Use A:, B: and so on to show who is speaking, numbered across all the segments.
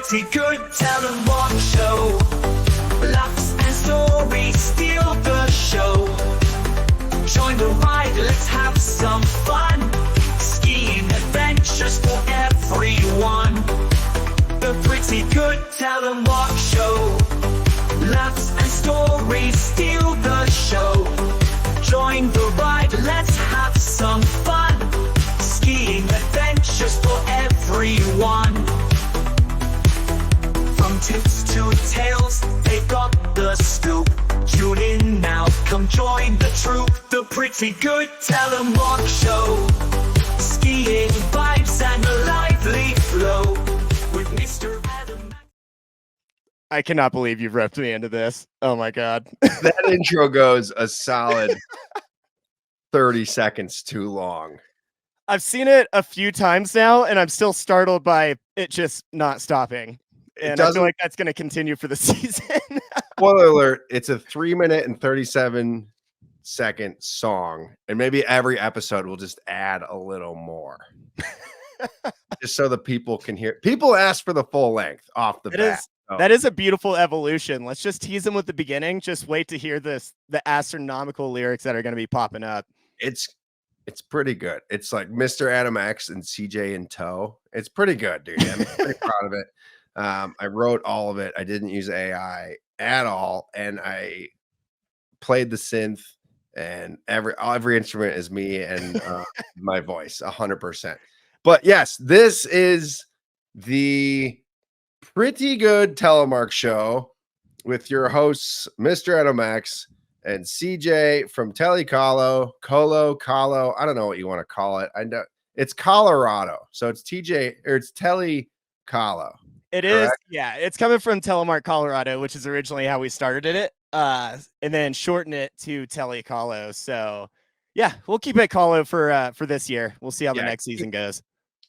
A: Pretty Good Telemark Show. Laughs and stories steal the show. Join the ride, let's have some fun. Skiing adventures for everyone. The Pretty Good Telemark Show. Laughs and stories steal the show. Join the ride, let's have some fun. Skiing adventures for everyone. From tips to tales, they've got the scoop. Tune in now, come join the troop. The Pretty Good Telemark Show. Skiing vibes and a lively flow with MrAdamX.
B: I cannot believe you've ripped me into this. Oh my God.
C: That intro goes a solid 30 seconds too long.
B: I've seen it a few times now, and I'm still startled by it just not stopping. And I feel like that's going to continue for the season.
C: Spoiler alert, it's a 3-minute and 37-second song. And maybe every episode will just add a little more. Just so the people can hear. People ask for the full length off the bat.
B: That is a beautiful evolution. Let's just tease them with the beginning. Just wait to hear the astronomical lyrics that are going to be popping up.
C: It's pretty good. It's like MrAdamX and CJ in tow. It's pretty good, dude. I'm pretty proud of it. I wrote all of it. I didn't use AI at all, and I played the synth, and every instrument is me and my voice 100%. But yes, this is the Pretty Good Telemark Show with your hosts, MrAdamX and CJ from Tele Craw, Colo. I don't know what you want to call it. I know it's Colorado, so it's it's Tele Craw.
B: It is, yeah. It's coming from Telemark, Colorado, which is originally how we started it, and then shorten it to Tele Craw. So, yeah, we'll keep it Colo for this year. We'll see how the next season goes.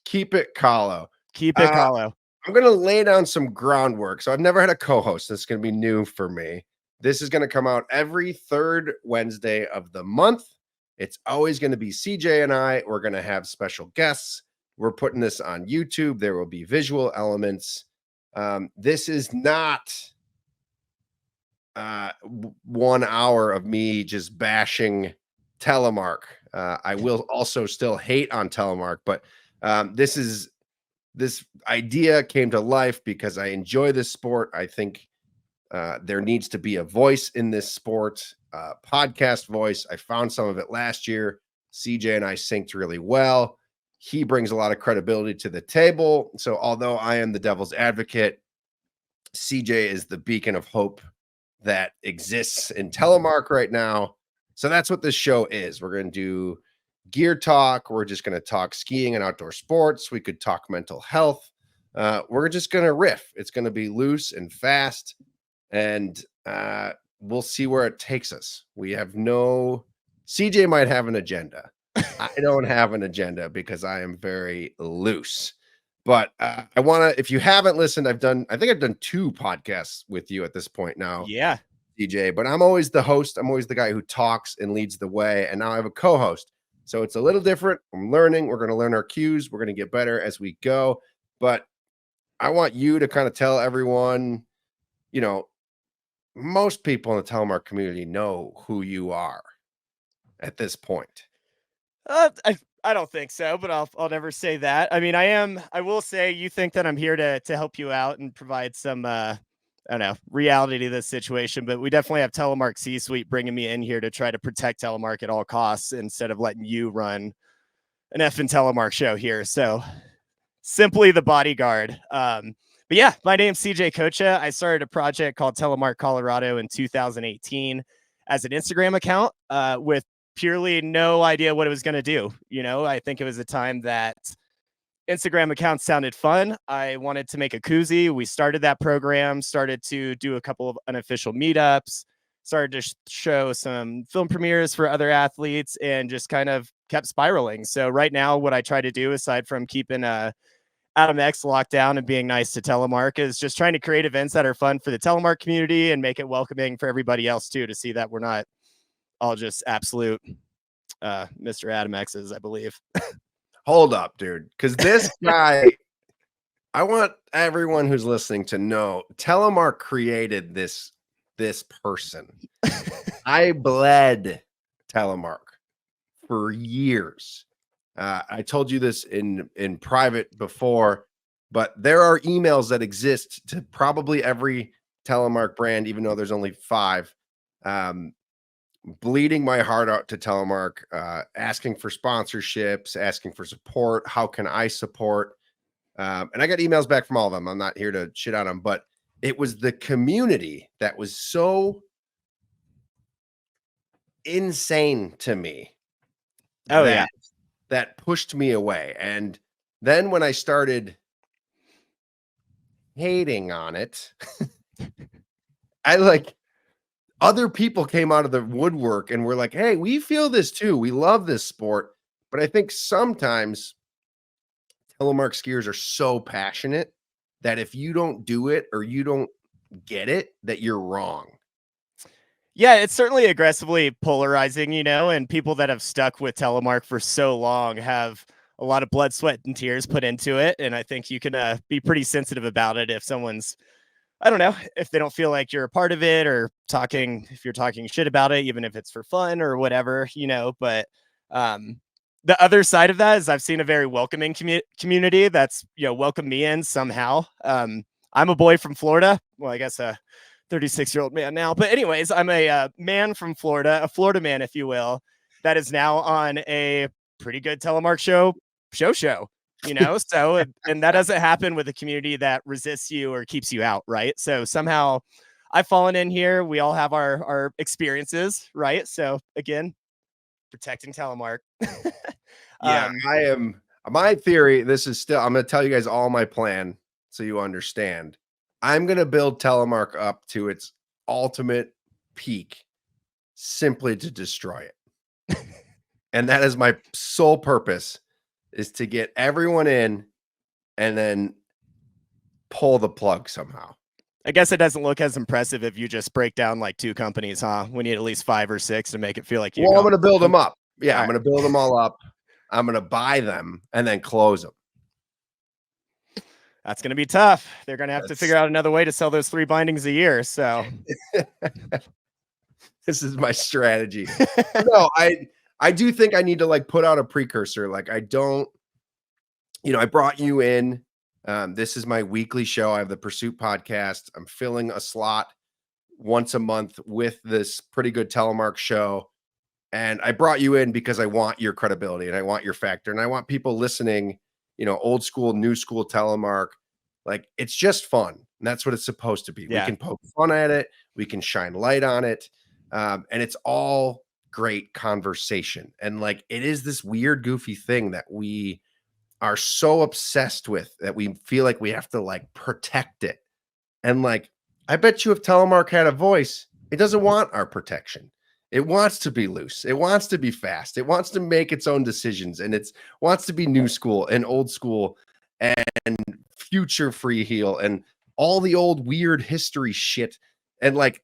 C: Keep it Colo.
B: Keep it Colo.
C: I'm gonna lay down some groundwork. So I've never had a co-host. This is gonna be new for me. This is gonna come out every third Wednesday of the month. It's always gonna be CJ and I. We're gonna have special guests. We're putting this on YouTube. There will be visual elements. This is not 1 hour of me just bashing Telemark. I will also still hate on Telemark, but this idea came to life because I enjoy this sport. I think there needs to be a voice in this sport, podcast voice. I found some of it last year. CJ and I synced really well. He brings a lot of credibility to the table. So although I am the devil's advocate, CJ is the beacon of hope that exists in Telemark right now. So that's what this show is. We're going to do gear talk. We're just going to talk skiing and outdoor sports. We could talk mental health. We're just going to riff. It's going to be loose and fast, and we'll see where it takes us. We have CJ might have an agenda. I don't have an agenda because I am very loose. But I want to, if you haven't listened, I think I've done 2 podcasts with you at this point now.
B: Yeah.
C: DJ, but I'm always the host. I'm always the guy who talks and leads the way. And now I have a co-host. So it's a little different. I'm learning. We're going to learn our cues. We're going to get better as we go. But I want you to kind of tell everyone, most people in the telemark community know who you are at this point.
B: I don't think so, but I'll never say that. I mean, I will say you think that I'm here to help you out and provide some, reality to this situation, but we definitely have Telemark C-Suite bringing me in here to try to protect Telemark at all costs instead of letting you run an effing Telemark show here. So simply the bodyguard. But yeah, my name's CJ Coccia. I started a project called Telemark Colorado in 2018 as an Instagram account with purely no idea what it was going to do. I think it was a time that Instagram accounts sounded fun. I wanted to make a koozie. We started that program, started to do a couple of unofficial meetups, started to show some film premieres for other athletes, and just kind of kept spiraling. So right now, what I try to do, aside from keeping AdamX locked down and being nice to Telemark, is just trying to create events that are fun for the Telemark community and make it welcoming for everybody else too, to see that we're not all just absolute MrAdamX's, I believe.
C: Hold up, dude. Because this guy, I want everyone who's listening to know Telemark created this person. I bled Telemark for years. I told you this in private before, but there are emails that exist to probably every Telemark brand, even though there's only 5. Bleeding my heart out to Telemark, asking for sponsorships, asking for support. How can I support? And I got emails back from all of them. I'm not here to shit on them, but it was the community that was so insane to me.
B: Oh, yeah.
C: That pushed me away. And then when I started hating on it, I like other people came out of the woodwork and were like, hey, we feel this too. We love this sport. But I think sometimes telemark skiers are so passionate that if you don't do it or you don't get it, that you're wrong.
B: Yeah, it's certainly aggressively polarizing, and people that have stuck with telemark for so long have a lot of blood, sweat, and tears put into it. And I think you can be pretty sensitive about it if someone's, I don't know, if they don't feel like you're a part of it, or if you're talking shit about it, even if it's for fun or whatever, but the other side of that is I've seen a very welcoming community that's, welcomed me in somehow. I'm a boy from Florida. Well, I guess 36-year-old man now. But anyways, I'm a man from Florida, a Florida man, if you will, that is now on a Pretty Good Telemark show. So, and that doesn't happen with a community that resists you or keeps you out, right? So somehow I've fallen in here. We all have our experiences, right? So again, protecting telemark.
C: Yeah, I am. My theory, I'm going to tell you guys all my plan so you understand. I'm going to build telemark up to its ultimate peak simply to destroy it. And that is my sole purpose, is to get everyone in and then pull the plug somehow.
B: I guess it doesn't look as impressive if you just break down like 2 companies, huh? We need at least 5 or 6 to make it feel like you.
C: Well, I'm going to build them up. Yeah,
B: All
C: I'm going to build them all up. I'm going to buy them and then close them.
B: That's going to be tough. They're going to have to figure out another way to sell those 3 bindings a year. So
C: this is my strategy. No, I do think I need to like put out a precursor. Like I don't, I brought you in. This is my weekly show. I have the Pursuit podcast. I'm filling a slot once a month with this Pretty Good Telemark show. And I brought you in because I want your credibility and I want your factor. And I want people listening, old school, new school telemark. Like it's just fun. And that's what it's supposed to be. Yeah. We can poke fun at it. We can shine light on it. And it's all great conversation. And like, it is this weird, goofy thing that we are so obsessed with that we feel like we have to like protect it. And like, I bet you if telemark had a voice, it doesn't want our protection. It wants to be loose. It wants to be fast. It wants to make its own decisions. And it wants to be new school and old school and future free heel and all the old weird history shit. And like,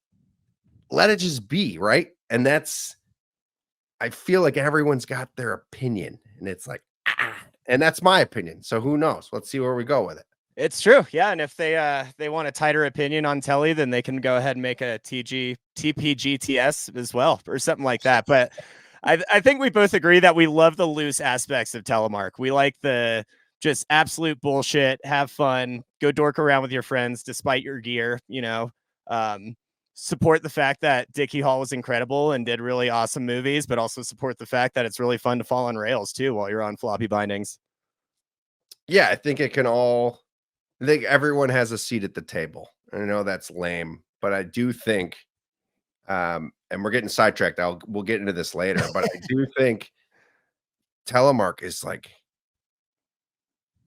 C: let it just be, right? And I feel like everyone's got their opinion and it's like, and that's my opinion. So who knows? Let's see where we go with it.
B: It's true. Yeah. And if they want a tighter opinion on telly, then they can go ahead and make a TPGTS as well, or something like that. But I think we both agree that we love the loose aspects of telemark. We like the just absolute bullshit, have fun, go dork around with your friends, despite your gear, support the fact that Dickie Hall was incredible and did really awesome movies, but also support the fact that it's really fun to fall on rails too, while you're on floppy bindings.
C: Yeah. I think I think everyone has a seat at the table. I know that's lame, but I do think, and we're getting sidetracked. We'll get into this later, but I do think telemark is like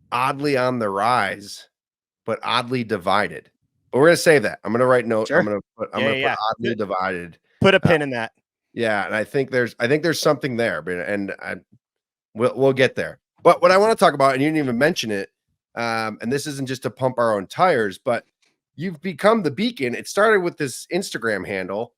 C: oddly on the rise, but oddly divided. But we're gonna save that. I'm gonna write note.
B: Sure.
C: I'm gonna put oddly divided.
B: Put a pin in that.
C: Yeah, and I think there's something there, but we'll get there. But what I want to talk about, and you didn't even mention it. And this isn't just to pump our own tires, but you've become the beacon. It started with this Instagram handle,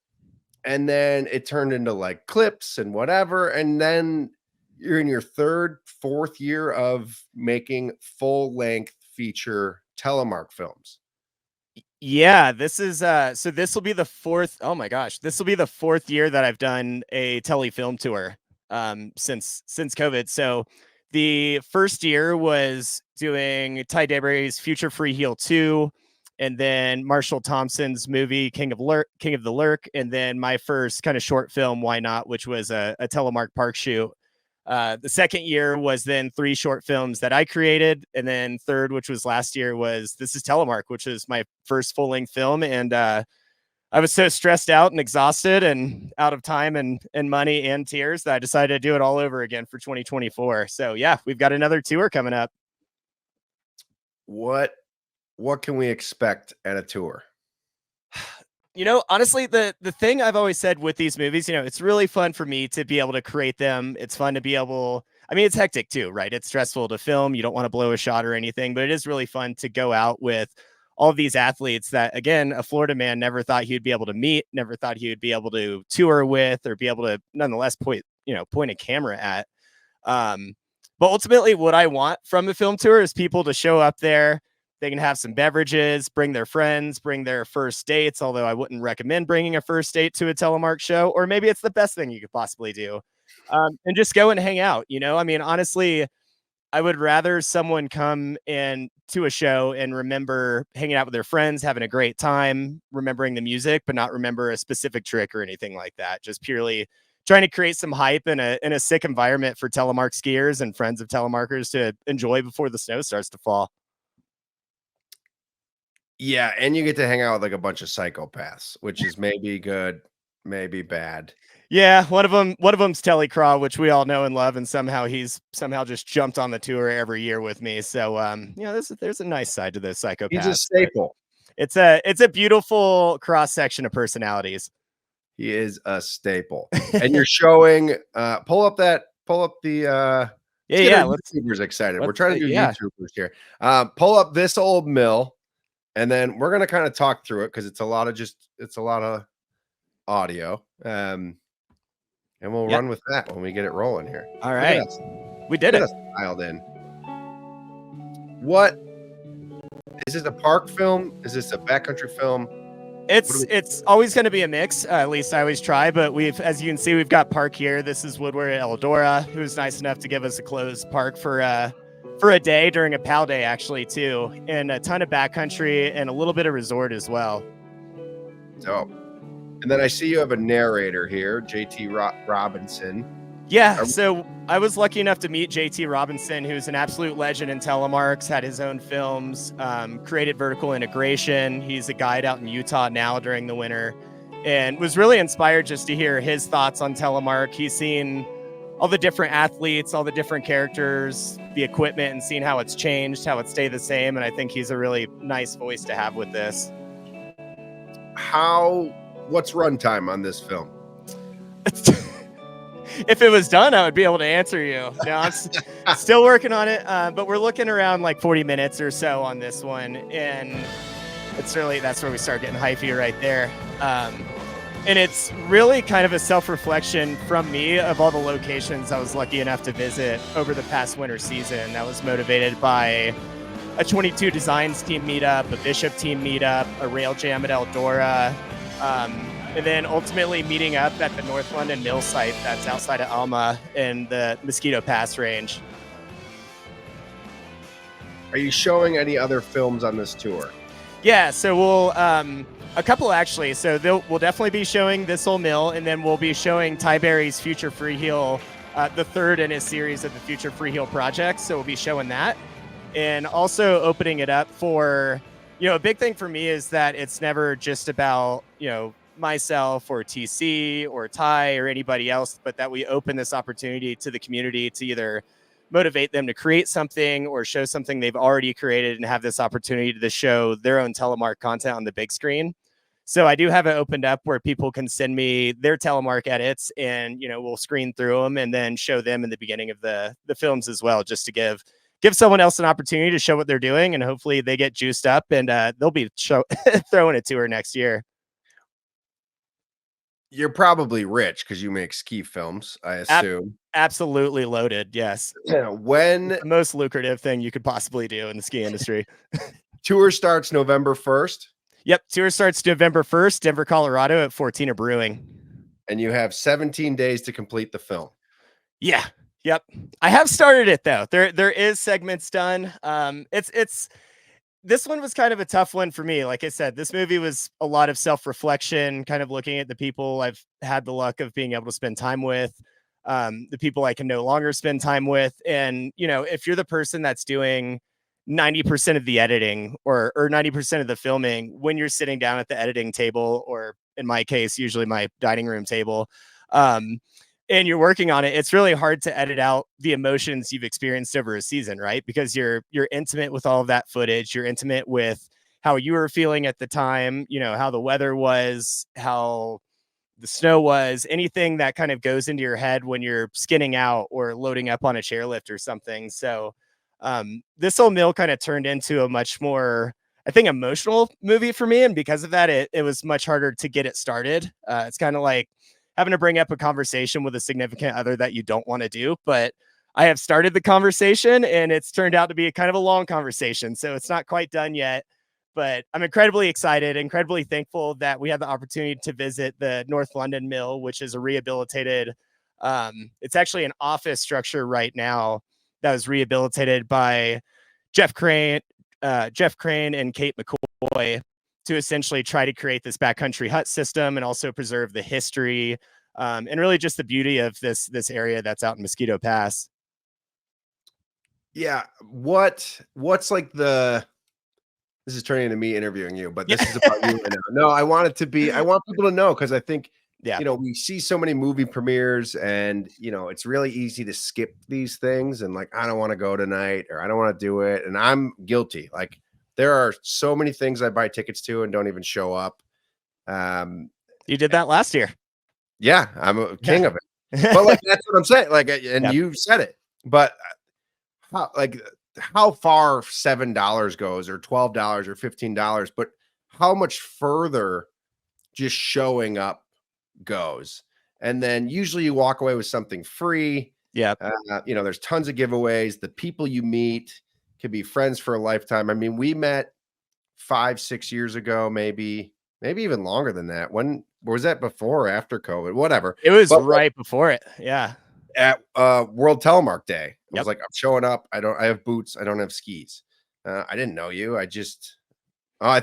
C: and then it turned into like clips and whatever. And then you're in your 3rd, 4th year of making full length feature telemark films.
B: Yeah, this is so this will be the fourth. Oh my gosh, this will be the fourth year that I've done a telefilm tour since COVID. So the first year was doing Ty Debre's Future Free Heel 2, and then Marshall Thompson's movie King of the Lurk, and then my first kind of short film, Why Not, which was a telemark park shoot. The second year was then 3 short films that I created. And then third, which was last year, was This is Telemark, which was my first full length film. And I was so stressed out and exhausted and out of time and money and tears that I decided to do it all over again for 2024. So yeah, we've got another tour coming up.
C: What can we expect at a tour?
B: You know, honestly, the thing I've always said with these movies, you know, it's really fun for me to be able to create them. It's fun to be able, I mean, it's hectic too, right? It's stressful to film. You don't want to blow a shot or anything, but it is really fun to go out with all of these athletes that, again, a Florida man never thought he would be able to meet, never thought he would be able to tour with, or be able to nonetheless point a camera at. But ultimately what I want from the film tour is people to show up there. They can have some beverages, bring their friends, bring their first dates, although I wouldn't recommend bringing a first date to a telemark show, or maybe it's the best thing you could possibly do. And just go and hang out. You know, I mean, honestly, I would rather someone come in to a show and remember hanging out with their friends, having a great time, remembering the music, but not remember a specific trick or anything like that. Just purely trying to create some hype in a sick environment for telemark skiers and friends of telemarkers to enjoy before the snow starts to fall.
C: Yeah, and you get to hang out with like a bunch of psychopaths, which is maybe good, maybe bad.
B: Yeah, one of them's Tele Craw, which we all know and love, and he's somehow just jumped on the tour every year with me. So there's a nice side to those psychopaths.
C: He's a staple.
B: It's a beautiful cross section of personalities.
C: He is a staple. And you're showing pull up the YouTubers excited. We're trying to do YouTubers here. Pull up This Old Mill. And then we're going to kind of talk through it because it's a lot of audio. And we'll run with that when we get it rolling here.
B: All right. We did it.
C: Dialed in. What is this, a park film? Is this a backcountry film?
B: It's always going to be a mix. At least I always try. But as you can see, we've got park here. This is Woodward at Eldora, who's nice enough to give us a closed park for a day during a PAL day, actually, too, and a ton of backcountry and a little bit of resort as well.
C: Dope. And then I see you have a narrator here, JT Robinson.
B: Yeah, so I was lucky enough to meet JT Robinson, who's an absolute legend in telemarks, had his own films, created vertical integration. He's a guide out in Utah now during the winter, and was really inspired just to hear his thoughts on telemark. He's seen all the different athletes, all the different characters, the equipment, and seeing how it's changed, how it stayed the same. And I think he's a really nice voice to have with this.
C: What's runtime on this film?
B: If it was done, I would be able to answer you. No, I'm still working on it, but we're looking around like 40 minutes or so on this one. And that's where we start getting hypey right there. And it's really kind of a self-reflection from me of all the locations I was lucky enough to visit over the past winter season. That was motivated by a 22 Designs team meetup, a Bishop team meetup, a rail jam at Eldora, and then ultimately meeting up at the North London Mill site that's outside of Alma in the Mosquito Pass range.
C: Are you showing any other films on this tour?
B: Yeah, so we'll a couple actually. So we'll definitely be showing This Old Mill, and then we'll be showing Ty Berry's Future Free Heel, the third in his series of the Future Free Heel projects. So we'll be showing that, and also opening it up for, a big thing for me is that it's never just about, myself or TC or Ty or anybody else, but that we open this opportunity to the community to either motivate them to create something or show something they've already created and have this opportunity to show their own telemark content on the big screen. So I do have it opened up where people can send me their telemark edits, and, we'll screen through them and then show them in the beginning of the films as well, just to give someone else an opportunity to show what they're doing. And hopefully they get juiced up and they'll be throwing a tour next year.
C: You're probably rich because you make ski films, I assume.
B: Absolutely loaded. Yes.
C: When
B: The most lucrative thing you could possibly do in the ski industry.
C: tour starts November 1st,
B: Yep. Tour starts November 1st, Denver, Colorado at 14 Brewing.
C: and you have 17 days to complete the film.
B: Yeah. Yep. I have started it though. There is segments done. It's this one was kind of a tough one for me. Like I said, this movie was a lot of self-reflection, kind of looking at the people I've had the luck of being able to spend time with, the people I can no longer spend time with. And, you know, if you're the person that's doing 90% of the editing or 90% of the filming when you're sitting down at the editing table, or in my case, usually my dining room table, um, and you're working on it, it's really hard to edit out the emotions you've experienced over a season, right? Because you're intimate with all of that footage. You're intimate with how you were feeling at the time, you know, how the weather was, how the snow was, anything that kind of goes into your head when you're skinning out or loading up on a chairlift or something. So this whole meal kind of turned into a much more, I think, emotional movie for me. And because of that, it was much harder to get it started. It's kind of like having to bring up a conversation with a significant other that you don't want to do. But I have started the conversation and it's turned out to be a kind of a long conversation. So it's not quite done yet. But I'm incredibly excited, incredibly thankful that we had the opportunity to visit the North London Mill, which is a rehabilitated, it's actually an office structure right now that was rehabilitated by Jeff Crane, and Kate McCoy to essentially try to create this backcountry hut system and also preserve the history, and really just the beauty of this area that's out in Mosquito Pass.
C: Yeah. What's like this is turning into me interviewing you, but this
B: Yeah.
C: is about you right now. No, I want people to know, because I think,
B: Yeah.
C: you know, we see so many movie premieres and, you know, it's really easy to skip these things and like, I don't want to go tonight or I don't want to do it. And I'm guilty. Like, there are so many things I buy tickets to and don't even show up.
B: You did that last year.
C: Yeah, I'm a king of it. But like, that's what I'm saying. Like, and
B: Yeah.
C: you said it, but how far $7 goes or $12 or $15, but how much further just showing up goes. And then usually you walk away with something free.
B: Yeah.
C: You know, there's tons of giveaways. The people you meet can be friends for a lifetime. I mean, we met 5-6 years ago, maybe even longer than that. When was that, before or after COVID? Whatever.
B: It was
C: But
B: right before it. Yeah.
C: at World Telemark Day, I
B: Yep.
C: was like, I'm showing up. I have boots. I don't have skis. I didn't know you.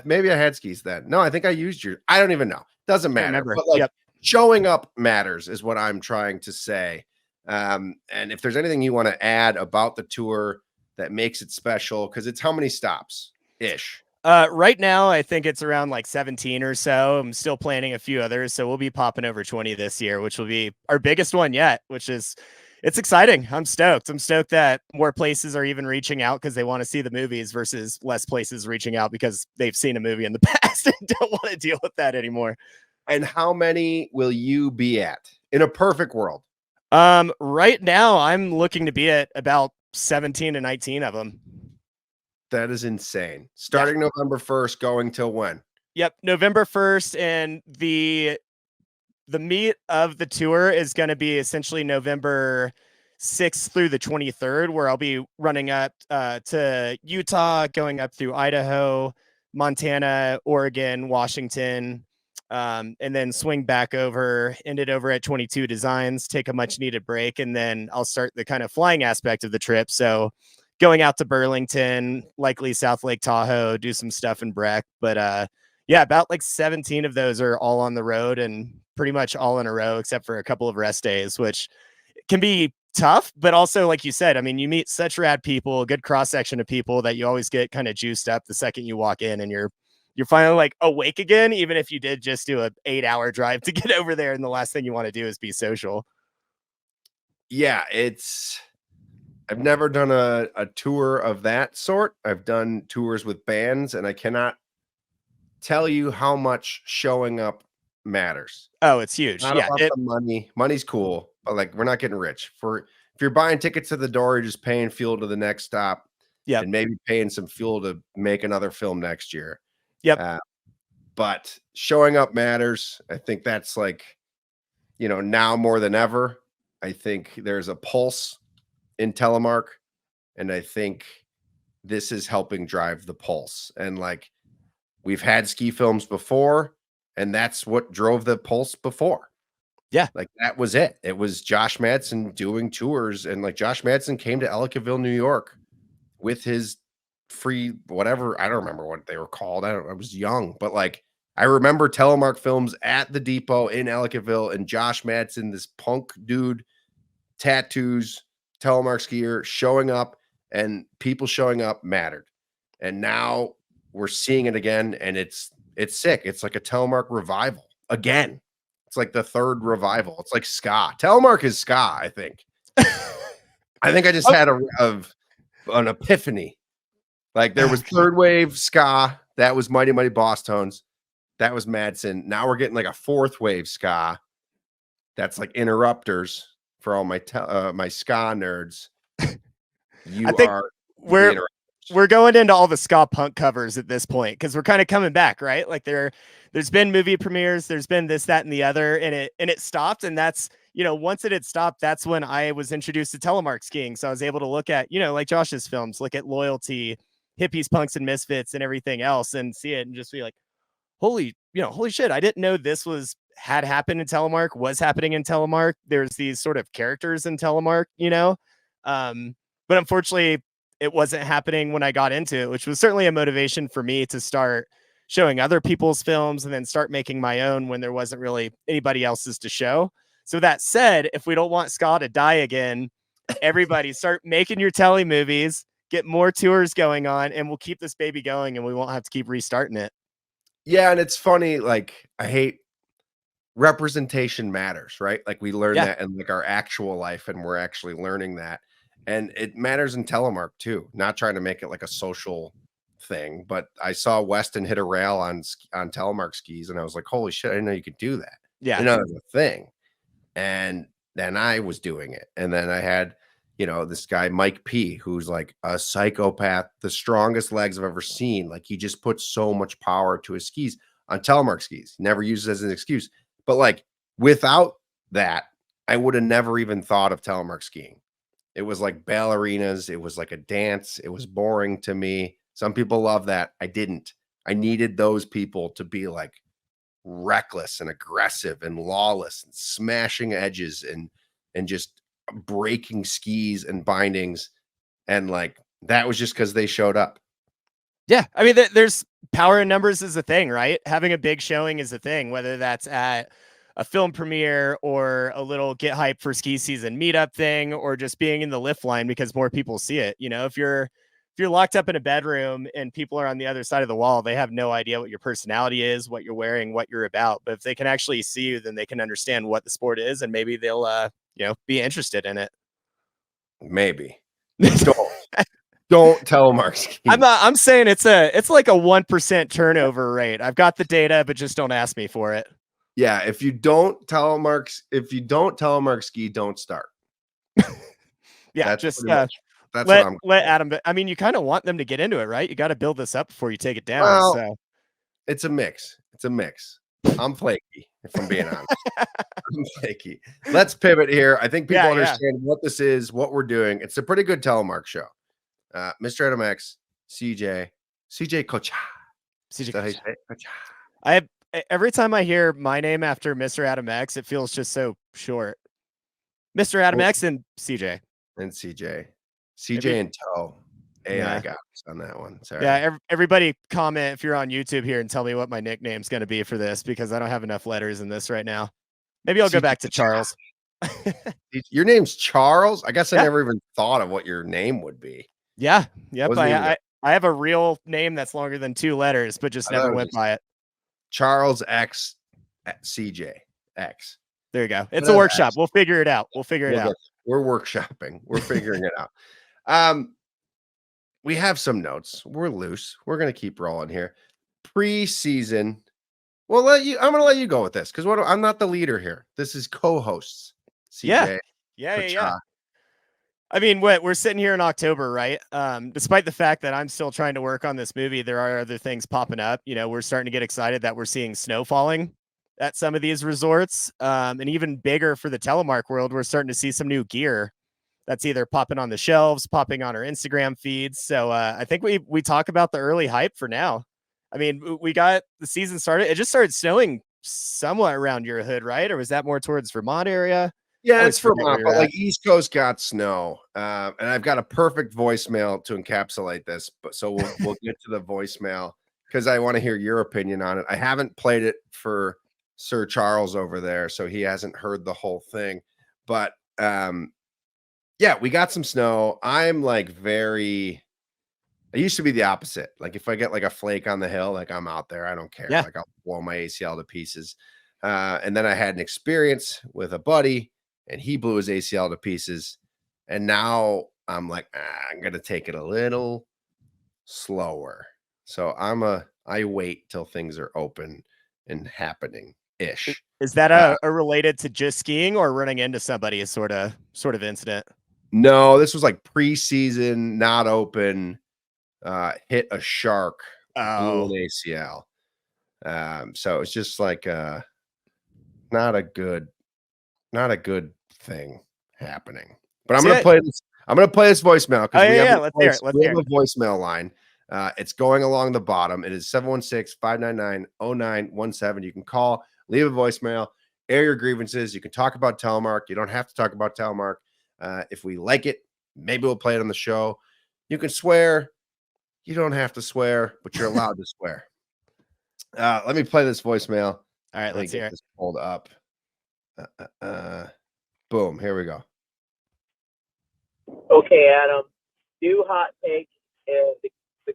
C: Maybe I had skis then. No, I think I used your. I don't even know. Doesn't
B: I
C: matter.
B: remember.
C: But like,
B: Yep.
C: showing up matters is what I'm trying to say. And if there's anything you want to add about the tour that makes it special, because it's how many stops ish?
B: Right now, I think it's around like 17 or so. I'm still planning a few others, so we'll be popping over 20 this year, which will be our biggest one yet. It's exciting. I'm stoked. I'm stoked that more places are even reaching out because they want to see the movies versus less places reaching out because they've seen a movie in the past and don't want to deal with that anymore.
C: And how many will you be at in a perfect world?
B: Right now, I'm looking to be at about 17 to 19 of them.
C: That is insane. Starting November 1st, going till when?
B: Yep, November 1st, and the meat of the tour is going to be essentially November 6th through the 23rd, where I'll be running up to Utah, going up through Idaho, Montana, Oregon, Washington, and then swing back over, end it over at 22 Designs, take a much needed break, and then I'll start the kind of flying aspect of the trip. So going out to Burlington, likely South Lake Tahoe, do some stuff in Breck. But yeah, about like 17 of those are all on the road and pretty much all in a row, except for a couple of rest days, which can be tough. But also, like you said, I mean, you meet such rad people, a good cross section of people that you always get kind of juiced up the second you walk in and you're finally like awake again, even if you did just do a 8-hour drive to get over there. And the last thing you want to do is be social.
C: Yeah, I've never done a tour of that sort. I've done tours with bands, and I cannot tell you how much showing up matters.
B: Oh, it's huge.
C: Not
B: Yeah.
C: about the money. Money's cool, but like, we're not getting rich. If you're buying tickets to the door, you're just paying fuel to the next stop.
B: Yep.
C: And maybe paying some fuel to make another film next year.
B: Yep.
C: But showing up matters. I think that's like, you know, now more than ever. I think there's a pulse in telemark, and I think this is helping drive the pulse. And like, we've had ski films before, and that's what drove the pulse before.
B: Yeah.
C: Like, that was it. It was Josh Madsen doing tours, and like Josh Madsen came to Ellicottville, New York with his free whatever. I don't remember what they were called. I was young, but like, I remember telemark films at the depot in Ellicottville, and Josh Madsen, this punk dude, tattoos, telemark skier, showing up, and people showing up mattered. And now we're seeing it again, and it's sick. It's like a telemark revival again. It's like the third revival. It's like ska. Telemark is ska, I think. I think I just had an epiphany. Like, there was third wave ska. That was Mighty Mighty Boss Tones. That was Madsen. Now we're getting like a fourth wave ska. That's like Interrupters for all my my ska nerds. You
B: I think
C: are
B: we're going into all the ska punk covers at this point, because we're kind of coming back, right? Like, there's been movie premieres, there's been this, that, and the other, and it stopped. And that's, once it had stopped, that's when I was introduced to telemark skiing. So I was able to look at, like Josh's films, look at Loyalty, Hippies, Punks, and Misfits, and everything else, and see it and just be like, holy shit, I didn't know this had happened in telemark, was happening in telemark. There's these sort of characters in telemark, but unfortunately it wasn't happening when I got into it, which was certainly a motivation for me to start showing other people's films and then start making my own when there wasn't really anybody else's to show. So that said, if we don't want ska to die again, everybody start making your tele movies, get more tours going on, and we'll keep this baby going, and we won't have to keep restarting it.
C: Yeah, and it's funny, like, I hate representation matters, right? Like, we learn that in like our actual life, and we're actually learning that. And it matters in telemark too. Not trying to make it like a social thing, but I saw Weston hit a rail on telemark skis, and I was like, holy shit, I didn't know you could do that.
B: Yeah.
C: I know it's a thing. And then I was doing it. And then I had, this guy, Mike P, who's like a psychopath, the strongest legs I've ever seen. Like, he just puts so much power to his skis on telemark skis, never uses it as an excuse. But like, without that, I would have never even thought of telemark skiing. It was like ballerinas. It was like a dance. It was boring to me. Some people love that. I didn't. I needed those people to be like reckless and aggressive and lawless and smashing edges and just breaking skis and bindings. And like, that was just because they showed up.
B: Yeah. I mean, there's power in numbers is a thing, right? Having a big showing is a thing, whether that's at a film premiere or a little get hype for ski season meetup thing, or just being in the lift line because more people see it. If you're locked up in a bedroom and people are on the other side of the wall, they have no idea what your personality is, what you're wearing, what you're about. But if they can actually see you, then they can understand what the sport is, and maybe they'll be interested in it.
C: Maybe. Don't telemark ski.
B: I'm saying it's like a 1% turnover rate. I've got the data, but just don't ask me for it.
C: Yeah, if you don't telemark ski, don't start.
B: Yeah,
C: that's
B: just
C: that's
B: let Adam. I mean, you kind of want them to get into it, right? You got to build this up before you take it down.
C: Well,
B: so
C: it's a mix. I'm flaky, if I'm being honest. I'm flaky. Let's pivot here. I think people understand what this is, what we're doing. It's a pretty good telemark show. MrAdamX, CJ Coccia.
B: Every time I hear my name after MrAdamX, it feels just so short. MrAdamX and CJ.
C: And CJ and Toe. I got on that one. Sorry.
B: Yeah, everybody comment if you're on YouTube here and tell me what my nickname's going to be for this, because I don't have enough letters in this right now. Maybe I'll go back to Charles.
C: Your name's Charles? I guess I never even thought of what your name would be.
B: Yeah. Yep. I have a real name that's longer than 2 letters, but just never went by it.
C: Charles X CJ X.
B: There you go. It's a workshop. We'll figure it out.
C: We're workshopping. We're figuring it out. We have some notes. We're loose. We're going to keep rolling here. Preseason. I'm going to let you go with this, because I'm not the leader here. This is co-hosts. CJ.
B: Yeah. I mean, we're sitting here in October, right? Despite the fact that I'm still trying to work on this movie, there are other things popping up. We're starting to get excited that we're seeing snow falling at some of these resorts, and even bigger for the telemark world. We're starting to see some new gear that's either popping on the shelves, popping on our Instagram feeds. So I think we talk about the early hype for now. I mean, we got the season started. It just started snowing somewhat around your hood, right? Or was that more towards Vermont area?
C: Yeah,
B: I
C: it's
B: always forget where
C: Vermont,
B: you're
C: but
B: at.
C: like East Coast got snow, and I've got a perfect voicemail to encapsulate this. But so we'll get to the voicemail because I want to hear your opinion on it. I haven't played it for Sir Charles over there, so he hasn't heard the whole thing. But yeah, we got some snow. I'm like very. I used to be the opposite. Like if I get like a flake on the hill, like I'm out there. I don't care.
B: Yeah.
C: Like I'll blow my ACL to pieces. And then I had an experience with a buddy, and he blew his ACL to pieces. And now I'm like, I'm gonna take it a little slower. So I wait till things are open and happening ish.
B: Is that
C: Uh,
B: a related to just skiing or running into somebody sort of incident?
C: no, this was like preseason, not open. Hit a shark, blew an
B: Oh,
C: ACL. So it's just like not a good thing happening. But I'm
B: see
C: gonna
B: it?
C: play this. I'm gonna play this voicemail
B: Oh,
C: because we have
B: yeah.
C: a
B: Let's hear it. Let's
C: we
B: hear
C: have
B: it.
C: a voicemail line. It's going along the bottom. It is 716-599-0917. You can call, leave a voicemail, air your grievances. You can talk about telemark. You don't have to talk about telemark. If we like it, maybe we'll play it on the show. You can swear. You don't have to swear, but you're allowed to swear. Let me play this voicemail.
B: All right,
C: Let me
B: let's hear
C: get
B: it.
C: this pulled up. Boom. Here we go.
D: Okay, Adam. New hot take. And the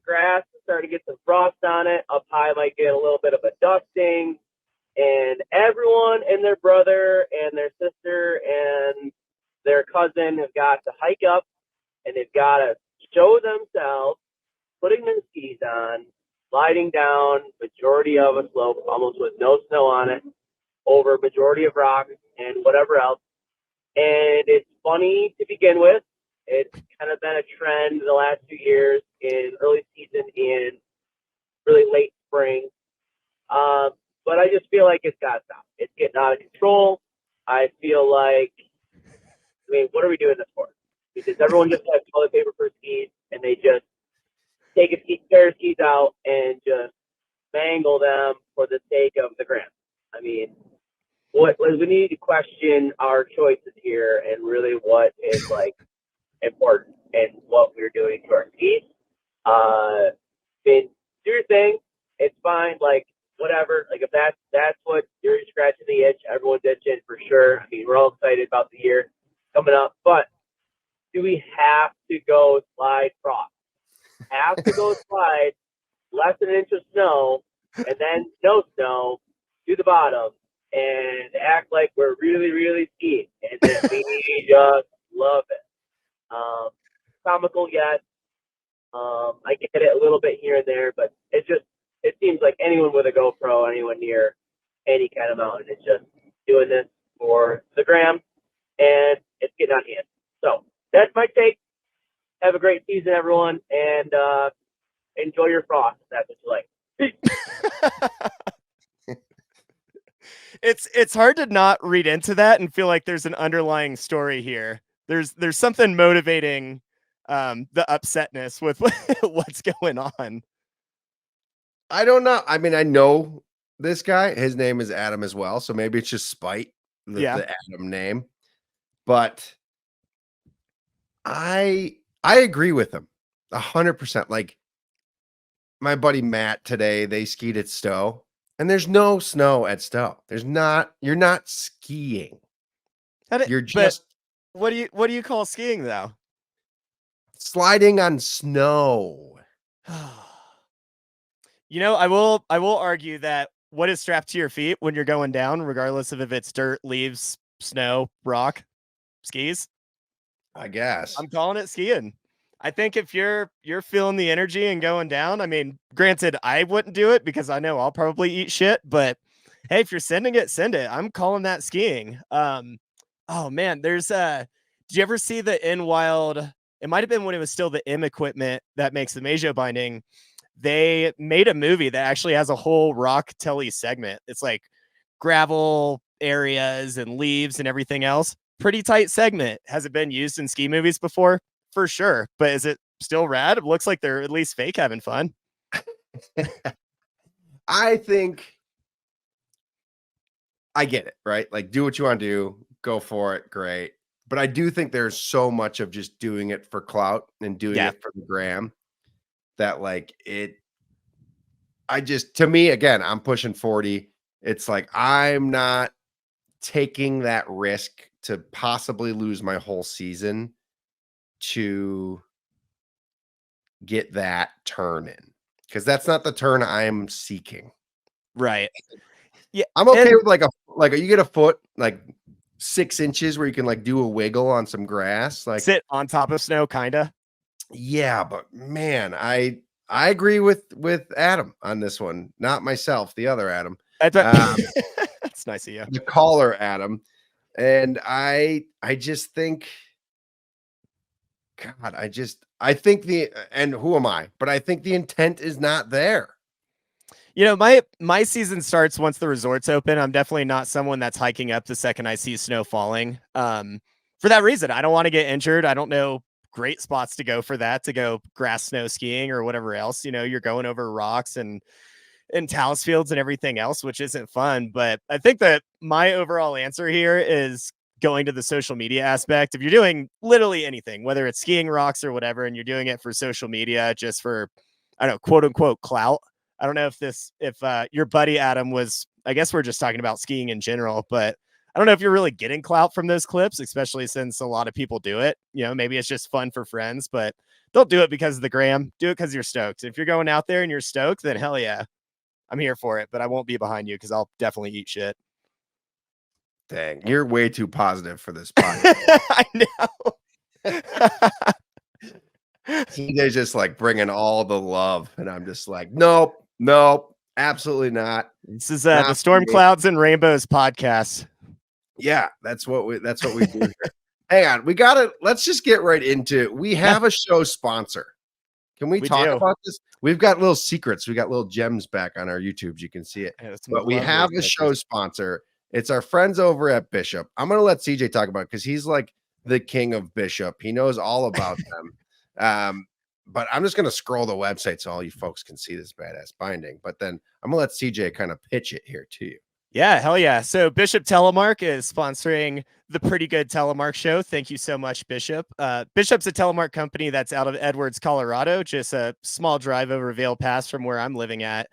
D: grass is starting to get some frost on it. Up high might get a little bit of a dusting. And everyone and their brother and their sister and their cousin have got to hike up, and they've got to show themselves putting their skis on, sliding down majority of a slope, almost with no snow on it, over majority of rocks and whatever else. And it's funny to begin with. It's kind of been a trend the last 2 years in early season and really late spring. But I just feel like it's got to stop. It's getting out of control. I feel like, what are we doing this for? Because everyone just has toilet paper for skis, and they just take a pair of skis out and just mangle them for the sake of the gram. We need to question our choices here and really what is like important and what we're doing to our skis. Do your thing. It's fine. Like whatever. Like if that's what you're scratching the itch, everyone's itching for sure. We're all excited about the year coming up, but do we have to go slide frost? Have to go slide less than an inch of snow and then no snow to the bottom and act like we're really, really skiing and then we just love it. Comical, yes. I get it a little bit here and there, but it seems like anyone with a GoPro, anyone near any kind of mountain is just doing this for the gram, and it's getting on hand. So that's my take. Have a great season, everyone, and enjoy your frost if that's what you like.
B: It's hard to not read into that and feel like there's an underlying story here. There's something motivating the upsetness with what's going on.
C: I don't know. I know this guy. His name is Adam as well, so maybe it's just spite the Adam name. But I agree with him 100%. Like my buddy Matt today, they skied at Stowe, and there's no snow at Stowe. You're not skiing. You're just.
B: What do you call skiing though?
C: Sliding on snow.
B: I will argue that what is strapped to your feet when you're going down, regardless of if it's dirt, leaves, snow, rock, skis.
C: I guess
B: I'm calling it skiing. I think if you're feeling the energy and going down, granted, I wouldn't do it because I know I'll probably eat shit, but hey, if you're sending it, send it. I'm calling that skiing. Oh man, there's did you ever see the In Wild? It might have been when it was still the M equipment that makes the Majo binding. They made a movie that actually has a whole rock telly segment. It's like gravel areas and leaves and everything else. Pretty tight segment. Has it been used in ski movies before? For sure. But is it still rad? It looks like they're at least fake having fun.
C: I think I get it, right? Like, do what you want to do, go for it, great. But I do think there's so much of just doing it for clout and doing
B: Yeah.
C: it for the gram that, like, to me, again, I'm pushing 40. It's like, I'm not taking that risk to possibly lose my whole season to get that turn in, because that's not the turn I'm seeking.
B: Right. Yeah.
C: I'm okay
B: and-
C: with like you get a foot, like 6 inches where you can like do a wiggle on some grass, like
B: sit on top of snow, kinda.
C: yeah, but man, I agree with Adam on this one, not myself, the other Adam,
B: That's nice of you.
C: the caller Adam, and I just think, God, I think and who am I? But I think the intent is not there.
B: You know, my season starts once the resorts open. I'm definitely not someone that's hiking up the second I see snow falling. For that reason, I don't want to get injured. I don't know great spots to go for that, to go grass snow skiing or whatever else. You know, you're going over rocks and talus fields and everything else, which isn't fun. But I think that my overall answer here is going to the social media aspect. If you're doing literally anything, whether it's skiing rocks or whatever, and you're doing it for social media, just for, I don't know, quote unquote clout. I don't know if your buddy Adam was, I guess we're just talking about skiing in general, but I don't know if you're really getting clout from those clips, especially since a lot of people do it. You know, maybe it's just fun for friends, but don't do it because of the gram. Do it because you're stoked. If you're going out there and you're stoked, then hell yeah, I'm here for it, but I won't be behind you because I'll definitely eat shit.
C: Dang, you're way too positive for this podcast.
B: I know.
C: CJ's just like bringing all the love, and I'm just like, nope, absolutely not.
B: This is the Storm Clouds and Rainbows podcast.
C: Yeah, that's what we do here. Hang on, let's just get right into it. We have a show sponsor. Can we talk about this? We've got little secrets. We got little gems back on our YouTubes. You can see it.
B: Yeah,
C: but we have a show sponsor. It's our friends over at Bishop. I'm going to let CJ talk about it because he's like the king of Bishop. He knows all about them. But I'm just going to scroll the website so all you folks can see this badass binding. But then I'm going to let CJ kind of pitch it here to you.
B: Yeah, hell yeah. So Bishop Telemark is sponsoring the Pretty Good Telemark Show. Thank you so much, Bishop. Bishop's a telemark company that's out of Edwards, Colorado, just a small drive over Vail Pass from where I'm living at,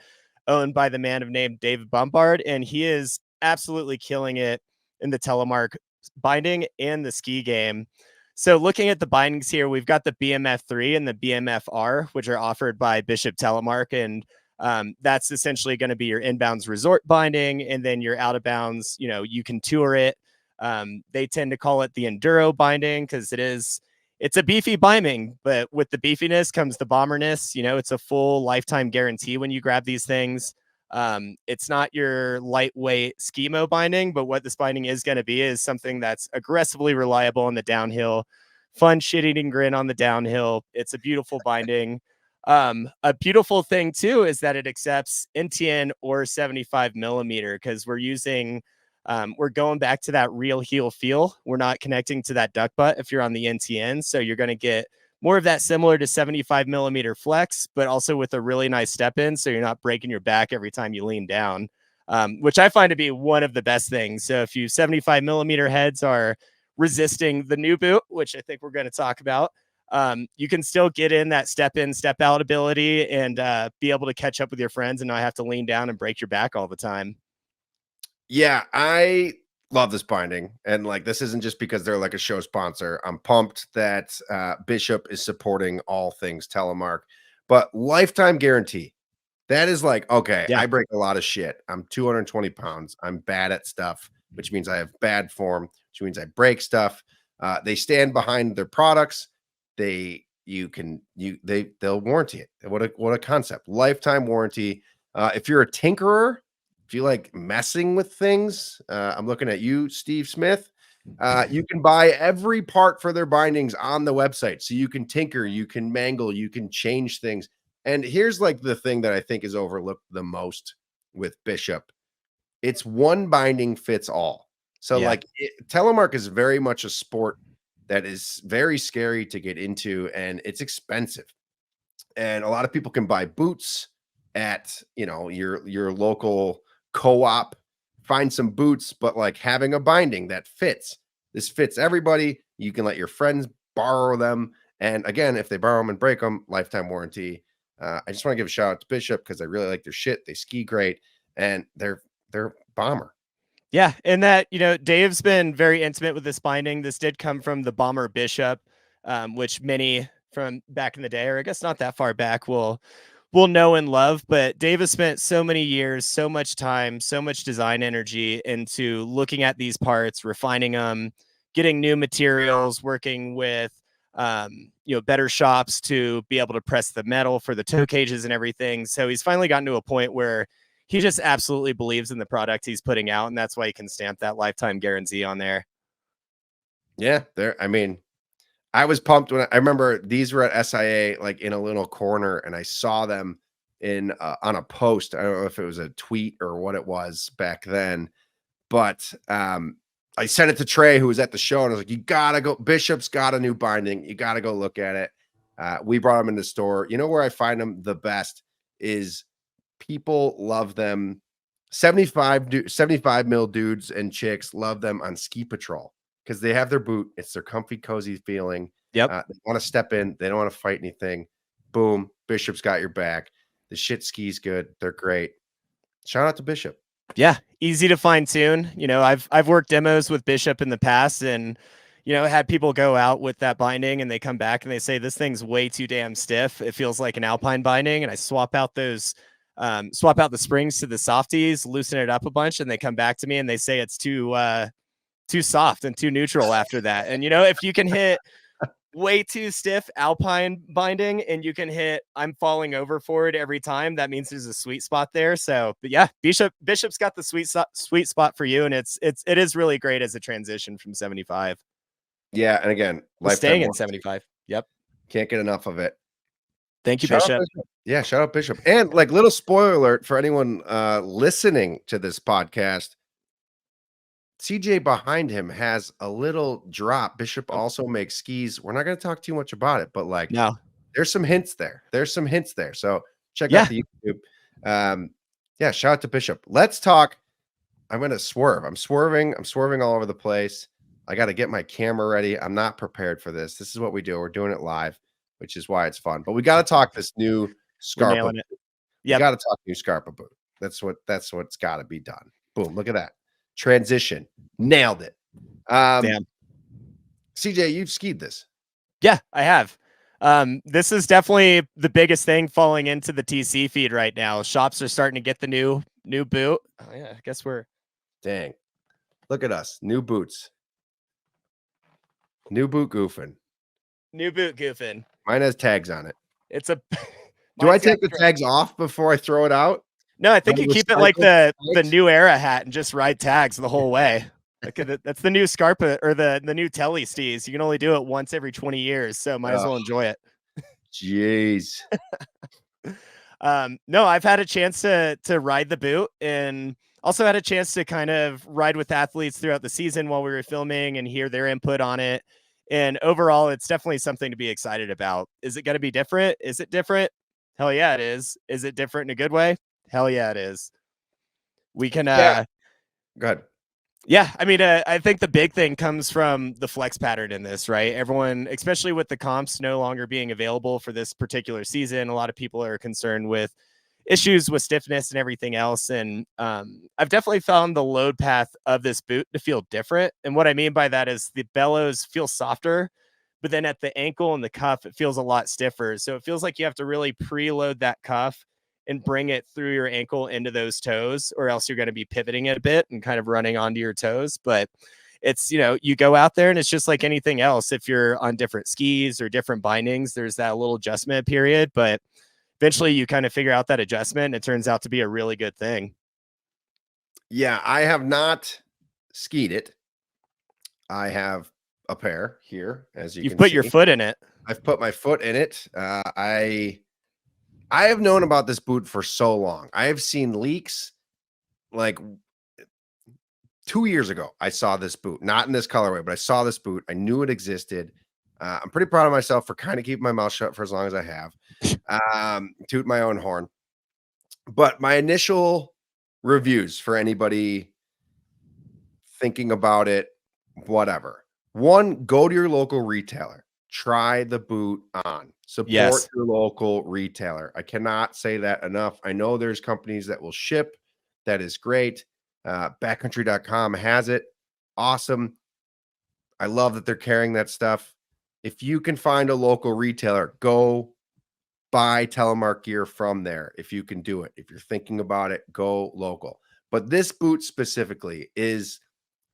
B: owned by the man of name David Bombard, and he is absolutely killing it in the telemark binding and the ski game. So looking at the bindings here, we've got the BMF3 and the BMFR, which are offered by Bishop Telemark, and that's essentially going to be your inbounds resort binding, and then your out of bounds, you know, you can tour it. They tend to call it the enduro binding because it's a beefy binding, but with the beefiness comes the bomberness. You know, it's a full lifetime guarantee when you grab these things. It's not your lightweight schemo binding, but what this binding is going to be is something that's aggressively reliable on the downhill, fun shit-eating grin on the downhill. It's a beautiful binding. A beautiful thing too is that it accepts NTN or 75 millimeter because we're going back to that real heel feel. We're not connecting to that duck butt if you're on the NTN. So you're going to get more of that similar to 75 millimeter flex, but also with a really nice step in. So you're not breaking your back every time you lean down, which I find to be one of the best things. So if you 75 millimeter heads are resisting the new boot, which I think we're going to talk about, you can still get in that step in, step out ability and be able to catch up with your friends and not have to lean down and break your back all the time.
C: Yeah, I love this binding. And like, this isn't just because they're like a show sponsor. I'm pumped that Bishop is supporting all things telemark, but lifetime guarantee. That is like, okay,
B: Yeah.
C: I break a lot of shit. I'm 220 pounds. I'm bad at stuff, which means I have bad form, which means I break stuff. They stand behind their products. They'll warranty it. What a concept. Lifetime warranty. If you're a tinkerer, if you like messing with things, I'm looking at you, Steve Smith. You can buy every part for their bindings on the website. So you can tinker, you can mangle, you can change things. And here's like the thing that I think is overlooked the most with Bishop. it's one binding fits all. So
B: Yeah.
C: like telemark is very much a sport that is very scary to get into, and it's expensive. And a lot of people can buy boots at, you know, your local co-op, find some boots, but like having a binding that fits, this fits everybody. You can let your friends borrow them. And again, if they borrow them and break them, lifetime warranty. I just want to give a shout out to Bishop because I really like their shit. They ski great, and they're bomber.
B: Yeah, and that, you know, Dave's been very intimate with this binding. This did come from the Bomber Bishop, which many from back in the day, or I guess not that far back, will know and love. But Dave has spent so many years, so much time, so much design energy into looking at these parts, refining them, getting new materials, working with you know, better shops to be able to press the metal for the toe cages and everything. So he's finally gotten to a point where he just absolutely believes in the product he's putting out, and that's why he can stamp that lifetime guarantee on there.
C: Yeah, I mean, I was pumped when I remember these were at SIA, like in a little corner, and I saw them in on a post. I don't know if it was a tweet or what it was back then, but I sent it to Trey, who was at the show, and I was like, "You gotta go. Bishop's got a new binding. You gotta go look at it." We brought them in the store. You know where I find them the best is people love them. 75 mil dudes and chicks love them on Ski Patrol because they have their boot. It's their comfy, cozy feeling.
B: Yep.
C: They want to step in. They don't want to fight anything. Boom. Bishop's got your back. The shit skis good. They're great. Shout out to Bishop.
B: Yeah, easy to fine tune. You know, I've worked demos with Bishop in the past, and you know, had people go out with that binding and they come back and they say this thing's way too damn stiff. It feels like an Alpine binding, and I swap out the springs to the softies, loosen it up a bunch, and they come back to me and they say it's too soft and too neutral after that. And you know, if you can hit way too stiff Alpine binding and you can hit I'm falling over for it every time, that means there's a sweet spot there. So, but yeah, Bishop's got the sweet spot for you, and it is really great as a transition from 75.
C: Yeah, and again,
B: Staying in 75. Yep.
C: Can't get enough of it.
B: Thank you,
C: Shout out
B: Bishop.
C: Bishop. Yeah, shout out Bishop. And like little spoiler alert for anyone listening to this podcast, CJ behind him has a little drop. Bishop also makes skis. We're not going to talk too much about it, but like
B: No.
C: there's some hints there. So check
B: Yeah.
C: out the YouTube. Yeah, shout out to Bishop. Let's talk. I'm going to swerve. I'm swerving all over the place. I got to get my camera ready. I'm not prepared for this. This is what we do. We're doing it live, which is why it's fun. But we got to talk this new Scarpa.
B: Yeah,
C: We got to talk new Scarpa boot. That's what's got to be done. Boom! Look at that transition. Nailed it.
B: Damn.
C: CJ, you've skied this.
B: Yeah, I have. This is definitely the biggest thing falling into the TC feed right now. Shops are starting to get the new boot. Oh yeah, I guess we're
C: Dang. Look at us. New boots. New boot goofing.
B: new boot goofing.
C: Mine has tags on it.
B: It's a
C: Do I take the tags off before I throw it out?
B: No, I think
C: One
B: you
C: of the
B: keep it like the
C: tags?
B: new era hat and just ride tags the whole way. Like that's the new Scarpa or the new Tele stees. You can only do it once every 20 years, so might as well enjoy it.
C: Jeez.
B: No, I've had a chance to ride the boot, and also had a chance to kind of ride with athletes throughout the season while we were filming and hear their input on it. And overall, it's definitely something to be excited about. Is it going to be different? Is it different? Hell yeah, it is. Is it different in a good way? Hell yeah, it is. We can,
C: Yeah. Go ahead.
B: Yeah, I mean, I think the big thing comes from the flex pattern in this, right? Everyone, especially with the comps no longer being available for this particular season, a lot of people are concerned with issues with stiffness and everything else. And I've definitely found the load path of this boot to feel different. And what I mean by that is the bellows feel softer, but then at the ankle and the cuff, it feels a lot stiffer. So it feels like you have to really preload that cuff and bring it through your ankle into those toes, or else you're going to be pivoting it a bit and kind of running onto your toes. But it's, you know, you go out there and it's just like anything else. If you're on different skis or different bindings, there's that little adjustment period, but eventually you kind of figure out that adjustment and it turns out to be a really good thing.
C: Yeah, I have not skied it. I have a pair here, as you
B: You've
C: can
B: put
C: see.
B: your foot in it.
C: I've put my foot in it. I have known about this boot for so long. I have seen leaks like 2 years ago, I saw this boot, not in this colorway, but I saw this boot. I knew it existed. I'm pretty proud of myself for kind of keeping my mouth shut for as long as I have. Toot my own horn. But my initial reviews for anybody thinking about it, whatever. One, go to your local retailer. Try the boot on. Support
B: Yes.
C: your local retailer. I cannot say that enough. I know there's companies that will ship. That is great. Backcountry.com has it. Awesome. I love that they're carrying that stuff. If you can find a local retailer, go buy telemark gear from there. If you can do it, if you're thinking about it, go local. But this boot specifically is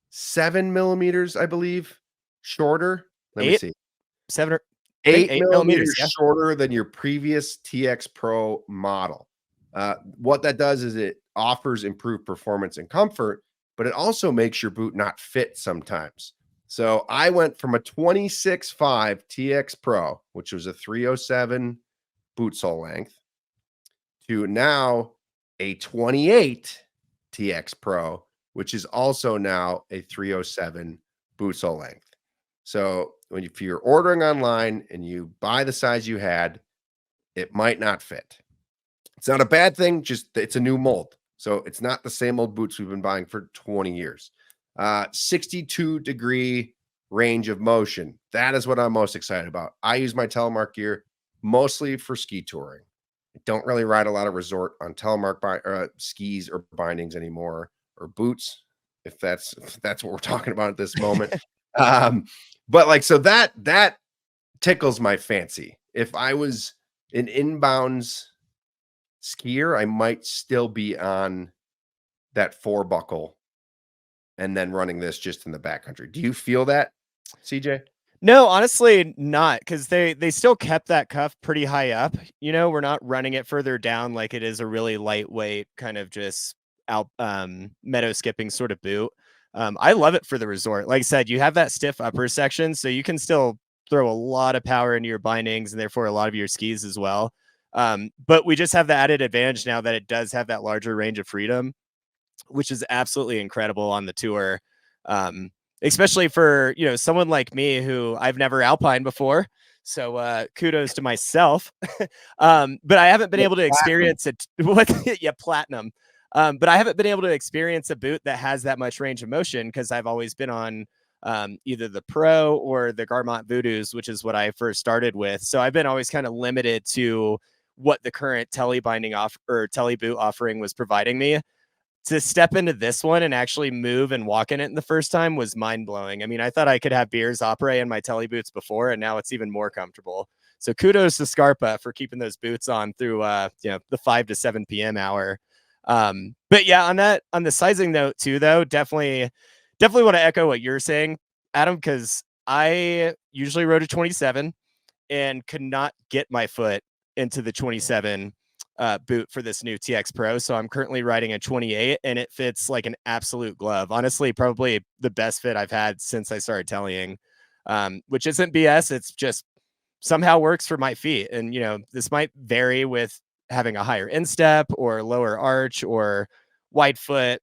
C: 7 millimeters, I believe, shorter. Let me see.
B: 7 or
C: 8
B: 8
C: millimeters
B: millimeters, yeah.
C: shorter than your previous TX Pro model. What that does is it offers improved performance and comfort, but it also makes your boot not fit sometimes. So I went from a 26.5 TX Pro, which was a 307 boot sole length, to now a 28 TX Pro, which is also now a 307 boot sole length. So if you're ordering online and you buy the size you had, it might not fit. It's not a bad thing, just it's a new mold. So it's not the same old boots we've been buying for 20 years. 62-degree range of motion. That is what I'm most excited about. I use my telemark gear mostly for ski touring. I don't really ride a lot of resort on telemark skis or bindings anymore, or boots, if that's what we're talking about at this moment. But like, so that tickles my fancy. If I was an inbounds skier, I might still be on that 4-buckle and then running this just in the backcountry. Do you feel that, CJ?
B: No, honestly, not, because they still kept that cuff pretty high up. You know, we're not running it further down like it is a really lightweight kind of just out meadow skipping sort of boot. I love it for the resort. Like I said, you have that stiff upper section, so you can still throw a lot of power into your bindings and therefore a lot of your skis as well. But we just have the added advantage now that it does have that larger range of freedom, which is absolutely incredible on the tour. Especially for, you know, someone like me who I've never alpined before. So kudos to myself. But I haven't been able to experience it. Platinum. But I haven't been able to experience a boot that has that much range of motion because I've always been on either the Pro or the Garmont Voodoos, which is what I first started with. So I've been always kind of limited to what the current tele binding off or tele boot offering was providing me. To step into this one and actually move and walk in it the first time was mind blowing. I mean, I thought I could have beers opera in my tele boots before, and now it's even more comfortable. So kudos to Scarpa for keeping those boots on through, the 5 to 7 PM hour. But yeah, on the sizing note too, though, definitely want to echo what you're saying, Adam, because I usually rode a 27 and could not get my foot into the 27 boot for this new TX Pro. So I'm currently riding a 28 and it fits like an absolute glove. Honestly, probably the best fit I've had since I started tellying, which isn't BS. It's just somehow works for my feet. And, you know, this might vary with having a higher instep or lower arch or wide foot,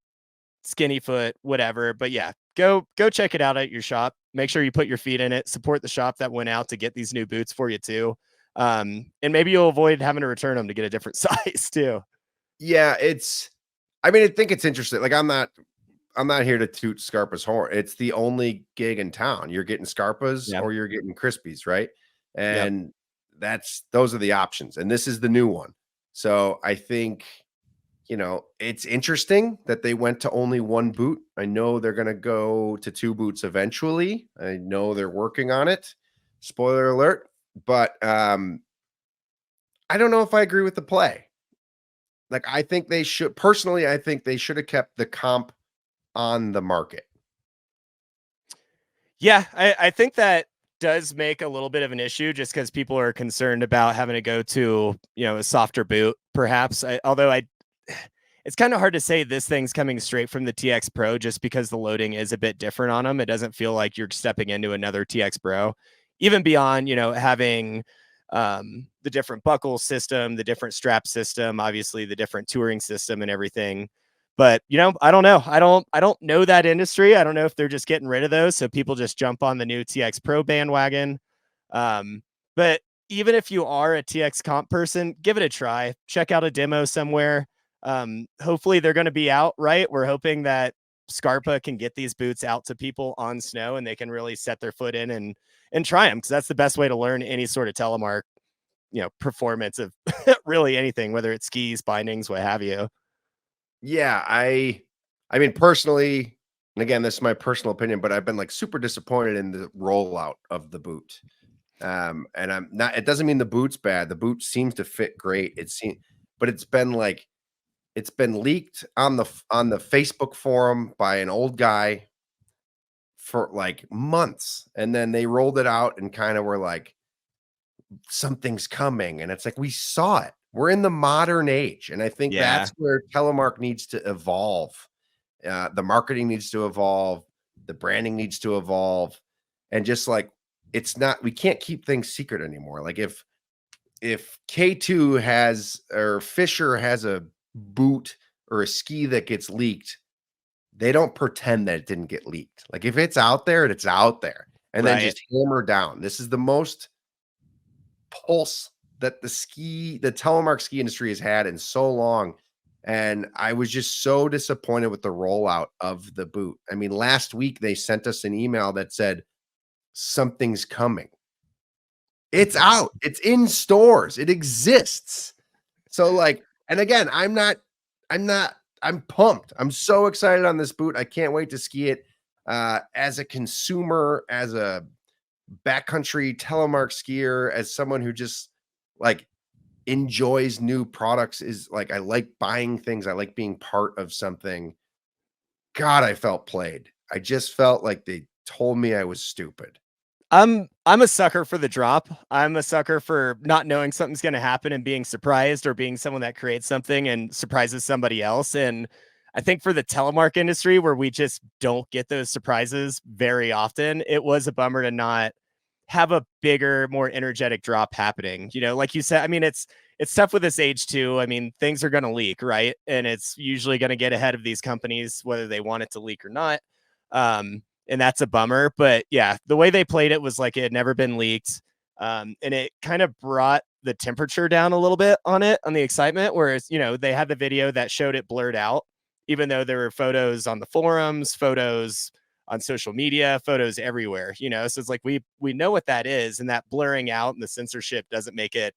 B: skinny foot, whatever. But yeah, go check it out at your shop. Make sure you put your feet in it, support the shop that went out to get these new boots for you too. And maybe you'll avoid having to return them to get a different size too.
C: Yeah, I think it's interesting. Like I'm not here to toot Scarpa's horn. It's the only gig in town. You're getting Scarpas or you're getting Crispies, right? And those are the options. And this is the new one. So I think, you know, it's interesting that they went to only one boot. I know they're going to go to 2 boots eventually. I know they're working on it. Spoiler alert. But I don't know if I agree with the play. Like, I think they should have kept the comp on the market.
B: Yeah, I think that does make a little bit of an issue just because people are concerned about having to go to, you know, a softer boot, perhaps. It's kind of hard to say this thing's coming straight from the TX Pro just because the loading is a bit different on them. It doesn't feel like you're stepping into another TX Pro, even beyond, you know, having the different buckle system, the different strap system, obviously the different touring system and everything. But I don't know. I don't know that industry. I don't know if they're just getting rid of those so people just jump on the new TX Pro bandwagon. But even if you are a TX comp person, give it a try. Check out a demo somewhere. Hopefully they're going to be out, right? We're hoping that Scarpa can get these boots out to people on snow and they can really set their foot in and try them, because that's the best way to learn any sort of telemark, performance of really anything, whether it's skis, bindings, what have you.
C: Yeah, I mean personally, and again, this is my personal opinion, but I've been like super disappointed in the rollout of the boot. And I'm not, it doesn't mean the boot's bad. The boot seems to fit great. But it's been like, it's been leaked on the Facebook forum by an old guy for like months. And then they rolled it out and kind of were like, something's coming. And it's like, we saw it. We're in the modern age. And I think
B: Yeah.
C: that's where telemark needs to evolve. The marketing needs to evolve. The branding needs to evolve. And just like, we can't keep things secret anymore. Like if K2 has, or Fisher has a boot or a ski that gets leaked, they don't pretend that it didn't get leaked. Like if it's out there, it's out there, and then
B: Right.
C: just hammer down. This is the most pulse that the telemark ski industry has had in so long. And I was just so disappointed with the rollout of the boot. I mean, last week they sent us an email that said something's coming. It's out. It's in stores. It exists. So like, and again, I'm pumped. I'm so excited on this boot. I can't wait to ski it. As a consumer, as a backcountry telemark skier, as someone who just like enjoys new products, is like, I like buying things. I like being part of something. God, I felt played. I just felt like they told me I was stupid.
B: I'm a sucker for the drop. I'm a sucker for not knowing something's going to happen and being surprised, or being someone that creates something and surprises somebody else. And I think for the telemark industry, where we just don't get those surprises very often, it was a bummer to not have a bigger, more energetic drop happening. Like you said, I mean, it's tough with this age too. I mean, things are going to leak, right? And it's usually going to get ahead of these companies, whether they want it to leak or not. And that's a bummer. But yeah, the way they played it was like it had never been leaked. And it kind of brought the temperature down a little bit on the excitement. Whereas, they had the video that showed it blurred out, even though there were photos on the forums, photos on social media, photos everywhere, so it's like, we know what that is. And that blurring out and the censorship doesn't make it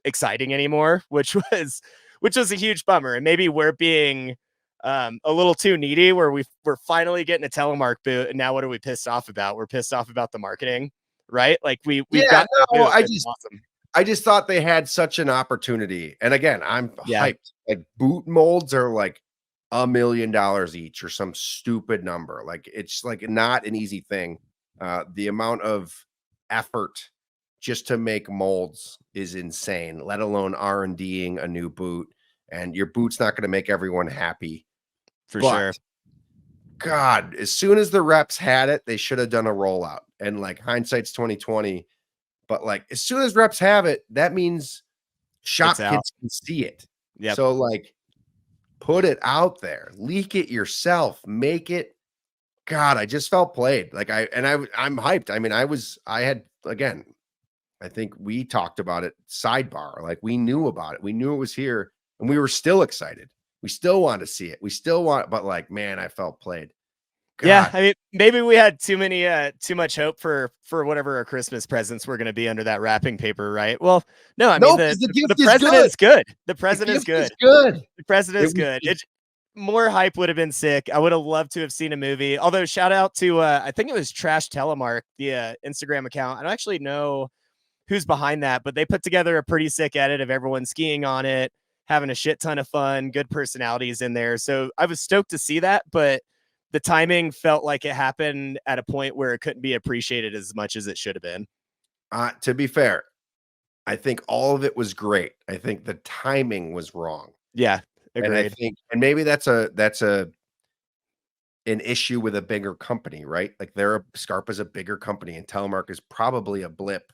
B: exciting anymore, which was a huge bummer. And maybe we're being a little too needy, where we're finally getting a telemark boot, and now what are we pissed off about? We're pissed off about the marketing, right? Like we've got
C: no,
B: awesome.
C: I just thought they had such an opportunity. And again, I'm hyped. Like boot molds are like $1 million each or some stupid number. Like it's like not an easy thing. The amount of effort just to make molds is insane, let alone R&Ding a new boot. And your boot's not going to make everyone happy.
B: For sure.
C: God, as soon as the reps had it, they should have done a rollout. And like hindsight's 2020. But like as soon as reps have it, that means shop kids can see it.
B: Yeah.
C: So like put it out there, leak it yourself, make it. God, I just felt played. Like I'm hyped. I mean, I think we talked about it sidebar. Like we knew about it. We knew it was here, and we were still excited. We still want to see it. But like, man, I felt played. God.
B: Yeah, I mean, maybe we had too much hope for whatever our Christmas presents were going to be under that wrapping paper, right? Well, no, I mean, the president's good. The president's good. The president's good. More hype would have been sick. I would have loved to have seen a movie. Although, shout out to I think it was Trash Telemark, the Instagram account. I don't actually know who's behind that, but they put together a pretty sick edit of everyone skiing on it, having a shit ton of fun, good personalities in there. So I was stoked to see that, but the timing felt like it happened at a point where it couldn't be appreciated as much as it should have been.
C: To be fair, I think all of it was great. I think the timing was wrong.
B: Yeah, agreed.
C: And maybe that's an issue with a bigger company, right? Like Scarpa's a bigger company, and Telemark is probably a blip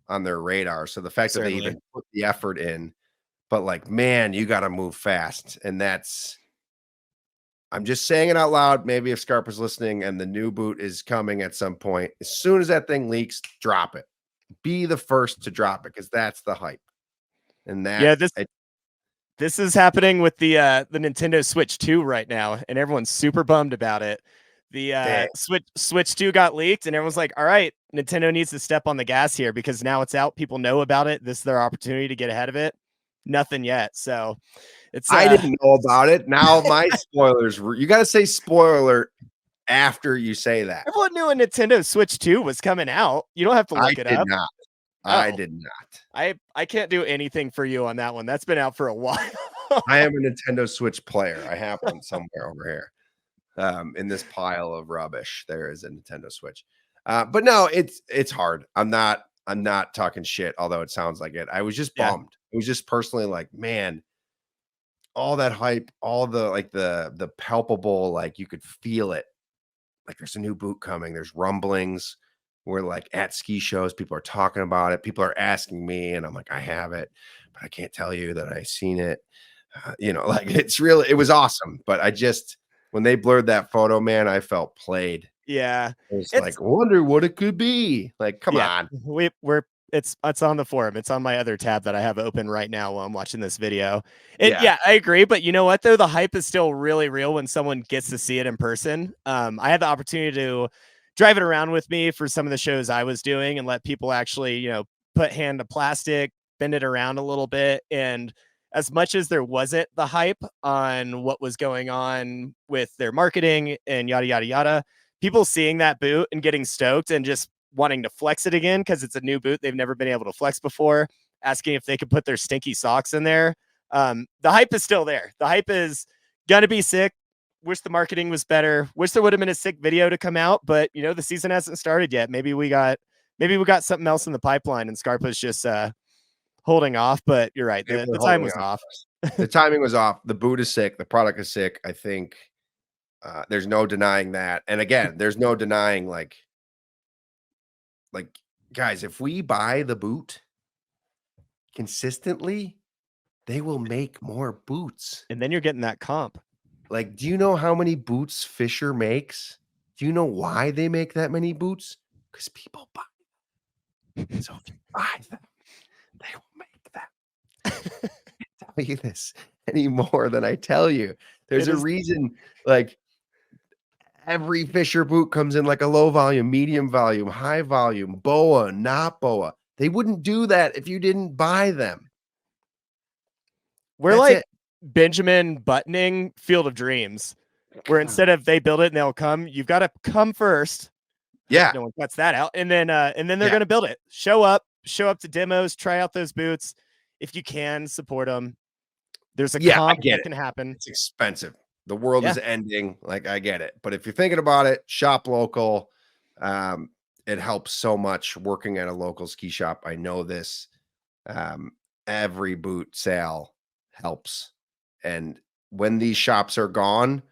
C: on their radar. So the fact that they even put the effort in, but like, man, you got to move fast. And that's I'm just saying it out loud. Maybe if Scarpa's listening and the new boot is coming at some point, as soon as that thing leaks, drop it. Be the first to drop it because that's the hype. And
B: Yeah, this is happening with the Nintendo Switch 2 right now, and everyone's super bummed about it. The Switch 2 got leaked, and everyone's like, all right, Nintendo needs to step on the gas here because now it's out. People know about it. This is their opportunity to get ahead of it. Nothing yet. So it's
C: I didn't know about it. Now my spoilers you got to say spoiler alert after you say that.
B: Everyone knew a Nintendo Switch 2 was coming out. You don't have to look it up.
C: I did not.
B: I can't do anything for you on that one. That's been out for a while.
C: I am a Nintendo Switch player. I have one somewhere over here. In this pile of rubbish, there is a Nintendo Switch. But no, it's hard. I'm not talking shit, although it sounds like it. I was just bummed. It was just personally like, man, all that hype, all the palpable, like you could feel it. Like there's a new boot coming. There's rumblings. We're like at ski shows. People are talking about it. People are asking me, and I'm like, I have it, but I can't tell you that I seen it. Like it was awesome. But when they blurred that photo, man, I felt played.
B: Yeah.
C: It's like, wonder what it could be. Like, come on.
B: It's on the forum. It's on my other tab that I have open right now while I'm watching this video. And yeah, I agree. But you know what, though? The hype is still really real when someone gets to see it in person. I had the opportunity to drive it around with me for some of the shows I was doing and let people actually, put hand to plastic, bend it around a little bit. And as much as there wasn't the hype on what was going on with their marketing and yada, yada, yada, people seeing that boot and getting stoked and just wanting to flex it again because it's a new boot they've never been able to flex before, asking if they could put their stinky socks in there. The hype is still there. The hype is going to be sick. Wish the marketing was better. Wish there would have been a sick video to come out, but the season hasn't started yet. Maybe we got something else in the pipeline and Scarpa's just holding off, but you're right. The time was off.
C: The timing was off. The boot is sick. The product is sick. I think there's no denying that. And again, there's no denying like guys, if we buy the boot consistently, they will make more boots.
B: And then you're getting that comp.
C: Like, do you know how many boots Fisher makes? Do you know why they make that many boots? Because people buy them. So if you buy them, they will make them. I can't tell you this any more than I tell you. There's a reason, like, every Fisher boot comes in like a low volume, medium volume, high volume, BOA, not BOA. They wouldn't do that if you didn't buy them.
B: We're like Benjamin buttoning Field of Dreams, where instead of they build it and they'll come, you've got to come first.
C: Yeah.
B: No one cuts that out. And then they're going to build it. Show up to demos, try out those boots. If you can, support them. There's a comp that can happen.
C: It's expensive. The world is ending. Like, I get it. But if you're thinking about it, shop local. It helps so much working at a local ski shop. I know this. Every boot sale helps. And when these shops are gone,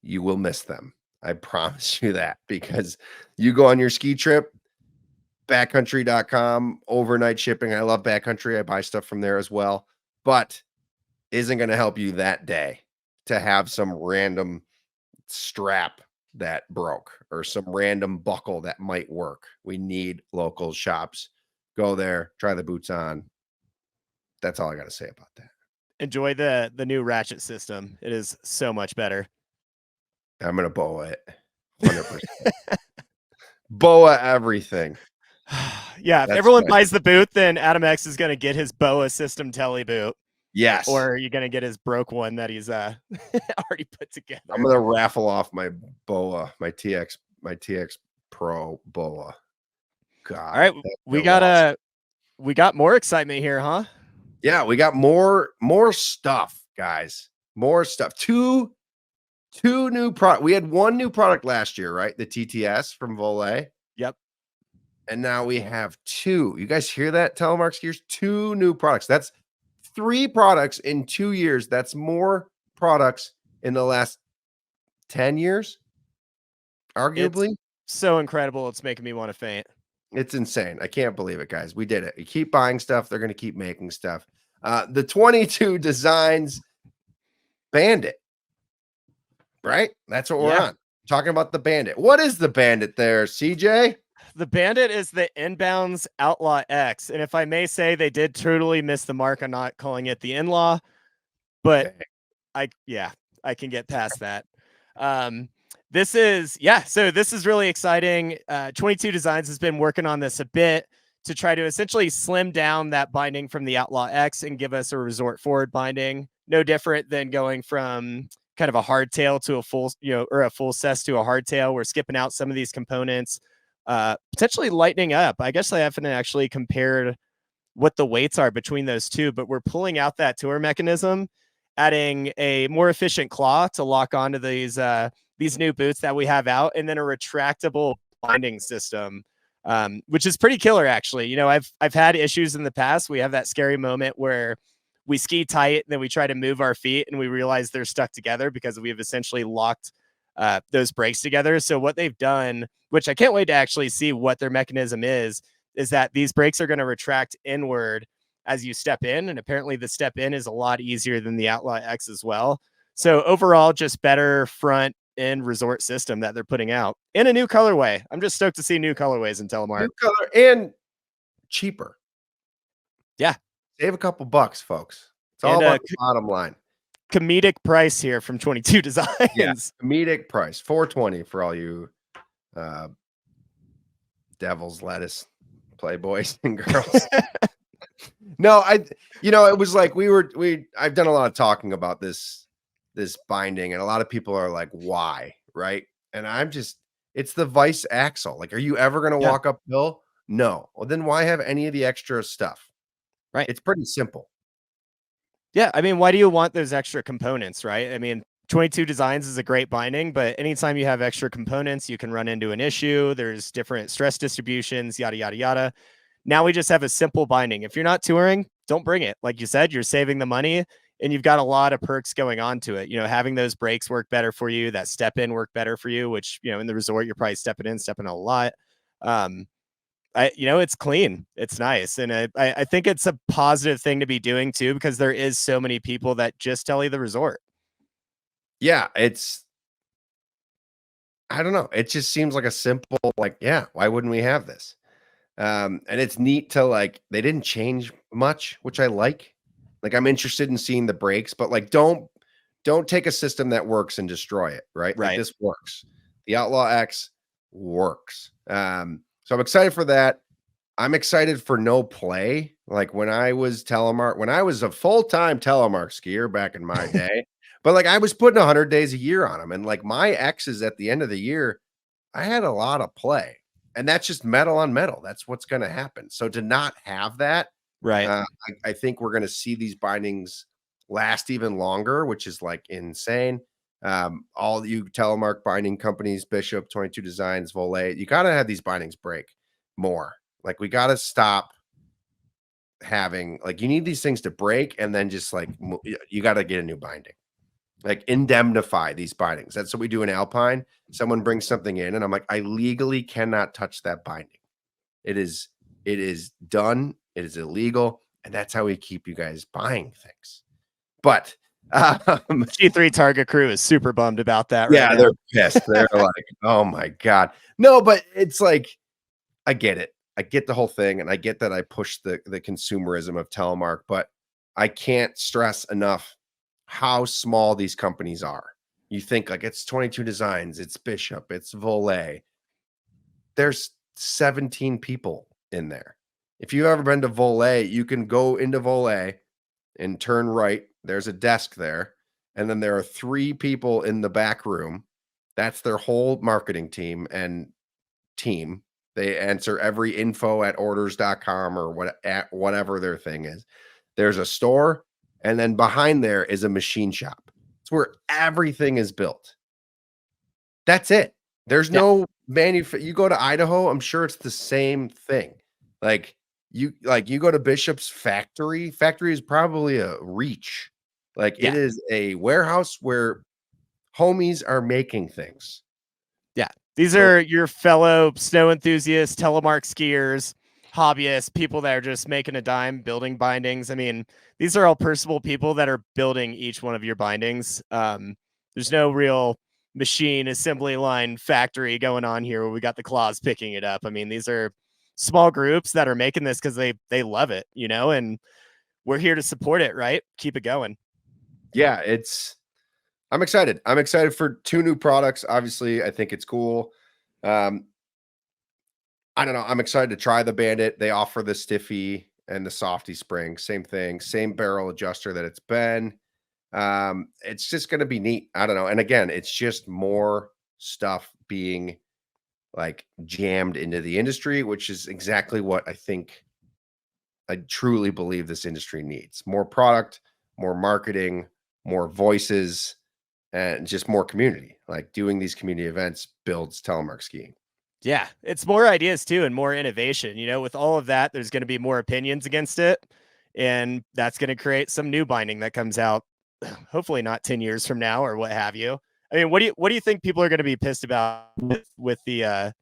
C: you will miss them. I promise you that, because you go on your ski trip, backcountry.com, overnight shipping. I love Backcountry. I buy stuff from there as well, but isn't going to help you that day to have some random strap that broke or some random buckle that might work. We need local shops. Go there, try the boots on. That's all I got to say about that.
B: Enjoy the new ratchet system. It is so much better.
C: I'm going to BOA it. 100%. BOA everything.
B: Yeah, if everyone buys the boot, then AdamX is going to get his BOA system Tele boot.
C: Yes.
B: Or you're going to get his broke one that he's already put together.
C: I'm going to raffle off my BOA, my TX Pro BOA. God.
B: All right, we got more excitement here, huh?
C: Yeah, we got more stuff, guys. More stuff. Two new product. We had one new product last year, right? The TTS from Volet.
B: Yep.
C: And now we have two. You guys hear that, Telemark skiers? Two new products. That's 3 products in 2 years. That's more products in the last 10 years, arguably.
B: It's so incredible. It's making me want to faint.
C: It's insane. I can't believe it, guys. We did it. You keep buying stuff. They're going to keep making stuff. The 22 designs Bandit. right? That's what we're
B: Yeah.
C: on. Talking about the Bandit. What is the Bandit there, CJ?
B: The Bandit is the Inbounds Outlaw X. And if I may say, they did totally miss the mark on not calling it the In-Law, but
C: Okay.
B: I can get past that. This is really exciting. 22 Designs has been working on this a bit to try to essentially slim down that binding from the Outlaw X and give us a resort forward binding. No different than going from kind of a hardtail to a full, or a full cess to a hardtail. We're skipping out some of these components, potentially lightening up. I guess I haven't actually compared what the weights are between those two, but we're pulling out that tour mechanism, adding a more efficient claw to lock onto these new boots that we have out, and then a retractable binding system, which is pretty killer, actually. I've had issues in the past. We have that scary moment where we ski tight, and then we try to move our feet, and we realize they're stuck together because we've essentially locked those brakes together. So what they've done, which I can't wait to actually see what their mechanism is that these brakes are going to retract inward as you step in. And apparently the step in is a lot easier than the Outlaw X as well. So overall, just better front end resort system that they're putting out in a new colorway. I'm just stoked to see new colorways in Telemark.
C: New color and cheaper.
B: Yeah.
C: Save a couple bucks, folks. It's all about the bottom line.
B: Comedic price here from 22 Designs.
C: Yeah, comedic price. $420 for all you devil's lettuce playboys and girls. No, it was like I've done a lot of talking about this binding, and a lot of people are like, why? Right. And it's the vice axle. Like, are you ever going to walk uphill? No. Well, then why have any of the extra stuff?
B: Right.
C: It's pretty simple.
B: Yeah. I mean, why do you want those extra components? Right. I mean, 22 Designs is a great binding, but anytime you have extra components, you can run into an issue. There's different stress distributions, yada, yada, yada. Now we just have a simple binding. If you're not touring, don't bring it. Like you said, you're saving the money, and you've got a lot of perks going on to it. Having those brakes work better for you, that step in work better for you, which, in the resort, you're probably stepping a lot. It's clean. It's nice. And I think it's a positive thing to be doing too, because there is so many people that just tele the resort.
C: Yeah. I don't know. It just seems like a simple, why wouldn't we have this? And it's neat to they didn't change much, which I like. I'm interested in seeing the brakes, but don't take a system that works and destroy it. Right.
B: Right.
C: This works. The Outlaw X works. So I'm excited for that. I'm excited for no play. When I was a full-time telemark skier back in my day, but I was putting 100 days a year on them. And my X's at the end of the year, I had a lot of play. And that's just metal on metal. That's what's going to happen. So to not have that,
B: right.
C: I think we're going to see these bindings last even longer, which is insane. All you telemark binding companies, Bishop, 22 Designs, Volet, you got to have these bindings break more. We got to stop having you need these things to break, and then just you got to get a new binding. Indemnify these bindings. That's what we do in Alpine. Someone brings something in, and I'm like, I legally cannot touch that binding. It is done. It is illegal. And that's how we keep you guys buying things. But
B: G3 Target crew is super bummed about that.
C: Yeah,
B: right
C: they're pissed. They're like, oh my God. No, but it's I get it. I get the whole thing, and I get that I push the consumerism of telemark, but I can't stress enough how small these companies are. You think it's 22 Designs, it's Bishop, it's Volet. There's 17 people in there. If you've ever been to Volet, you can go into Volet and turn right. There's a desk there. And then there are 3 people in the back room. That's their whole marketing team and team. They answer every info at orders.com or whatever their thing is. There's a store. And then behind there is a machine shop. It's where everything is built. That's it. There's no you go to Idaho, I'm sure it's the same thing. You go to Bishop's factory. Factory is probably a reach. It is a warehouse where homies are making things.
B: Yeah. These are your fellow snow enthusiasts, telemark skiers, hobbyists, people that are just making a dime building bindings. I mean, these are all personable people that are building each one of your bindings. There's no real machine assembly line factory going on here where we got the claws picking it up. I mean, these are small groups that are making this because they love it, you know, and we're here to support it, right? Keep it going.
C: Yeah, I'm excited. I'm excited for 2 new products. Obviously, I think it's cool. I don't know. I'm excited to try the Bandit. They offer the Stiffy and the Softy spring. Same thing, same barrel adjuster that it's been. It's just going to be neat. I don't know. And again, it's just more stuff being like jammed into the industry, which is exactly what I truly believe this industry needs. More product, more marketing, more voices, and just more community. Like doing these community events builds telemark skiing.
B: Yeah, it's more ideas too and more innovation. You know, with all of that, there's going to be more opinions against it. And that's going to create some new binding that comes out, hopefully not 10 years from now or what have you. I mean, what do you think people are going to be pissed about with the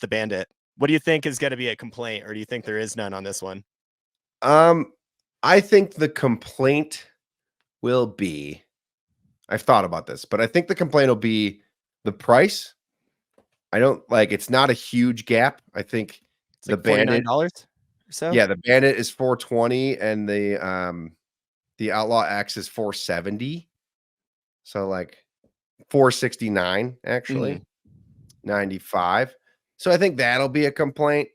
B: Bandit? What do you think is going to be a complaint, or do you think there is none on this one?
C: I think the complaint will be, I've thought about this, but I think the complaint will be the price. I don't like, it's not a huge gap. I think
B: It's like $49 or so.
C: yeah, the Bandit is 420 and the Outlaw X is 470. So like 469 actually, 95. So I think that'll be a complaint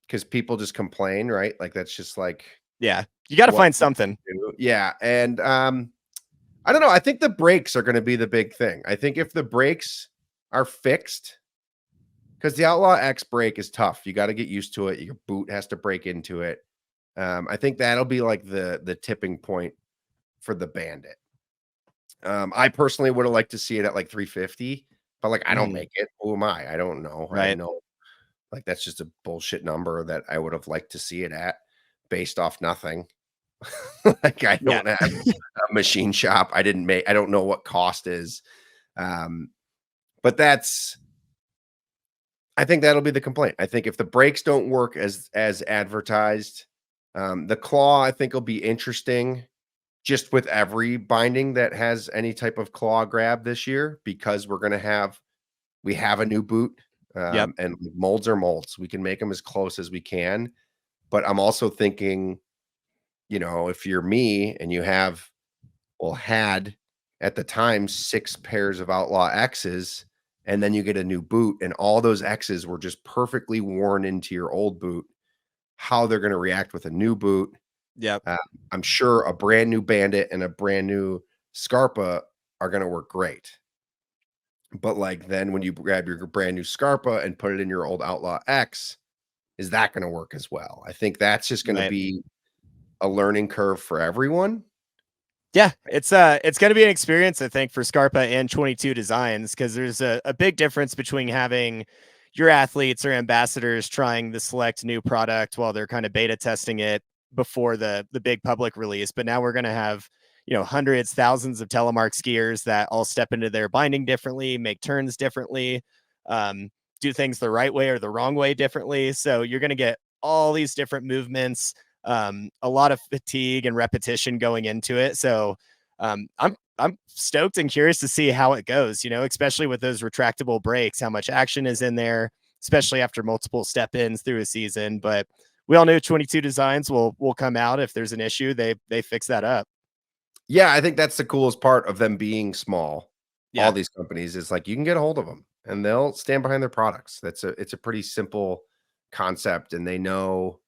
C: because people just complain, right? Like that's just like,
B: Yeah, you got to
C: what
B: find
C: people
B: something.
C: do. Yeah, and I don't know. I think the brakes are going to be the big thing. I think if the brakes are fixed, because the Outlaw X brake is tough. You got to get used to it. Your boot has to break into it. I think that'll be like the tipping point for the Bandit. I personally would have liked to see it at like 350, but like I don't make it. Who am I? I don't know. I
B: Right.
C: know like that's just a bullshit number that I would have liked to see it at based off nothing. Like I don't have a machine shop. I don't know what cost is. But I think that'll be the complaint. I think if the brakes don't work as advertised, the claw I think will be interesting just with every binding that has any type of claw grab this year, because we have a new boot. And molds are molds. We can make them as close as we can. But I'm also thinking, you know, if you're me and you had at the time 6 pairs of Outlaw X's, and then you get a new boot and all those X's were just perfectly worn into your old boot, how they're going to react with a new boot.
B: Yep.
C: I'm sure a brand new Bandit and a brand new Scarpa are going to work great. But like then when you grab your brand new Scarpa and put it in your old Outlaw X, is that going to work as well? I think that's just going to be a learning curve for everyone.
B: Yeah, it's going to be an experience, I think, for Scarpa and 22 Designs, because there's a big difference between having your athletes or ambassadors trying the select new product while they're kind of beta testing it before the big public release. But now we're going to have, you know, hundreds, thousands of telemark skiers that all step into their binding differently, make turns differently, do things the right way or the wrong way differently. So you're going to get all these different movements, a lot of fatigue and repetition going into it. So I'm stoked and curious to see how it goes, you know, especially with those retractable brakes, how much action is in there, especially after multiple step-ins through a season. But we all know 22 Designs will come out. If there's an issue, they fix that up.
C: Yeah, I think that's the coolest part of them being small.
B: Yeah.
C: All these companies is like you can get a hold of them and they'll stand behind their products. It's a pretty simple concept, and they know,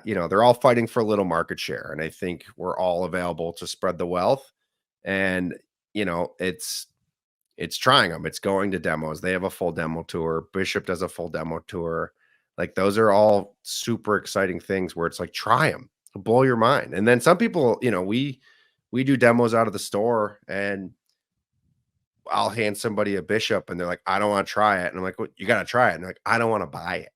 C: you know, they're all fighting for a little market share, and I think we're all available to spread the wealth. And you know, it's trying them. It's going to demos. They have a full demo tour. Bishop does a full demo tour. Like those are all super exciting things where it's like try them, blow your mind. And then some people, you know, we do demos out of the store, and I'll hand somebody a Bishop and they're like, I don't want to try it. And I'm like, well, you got to try it. And they're like, I don't want to buy it.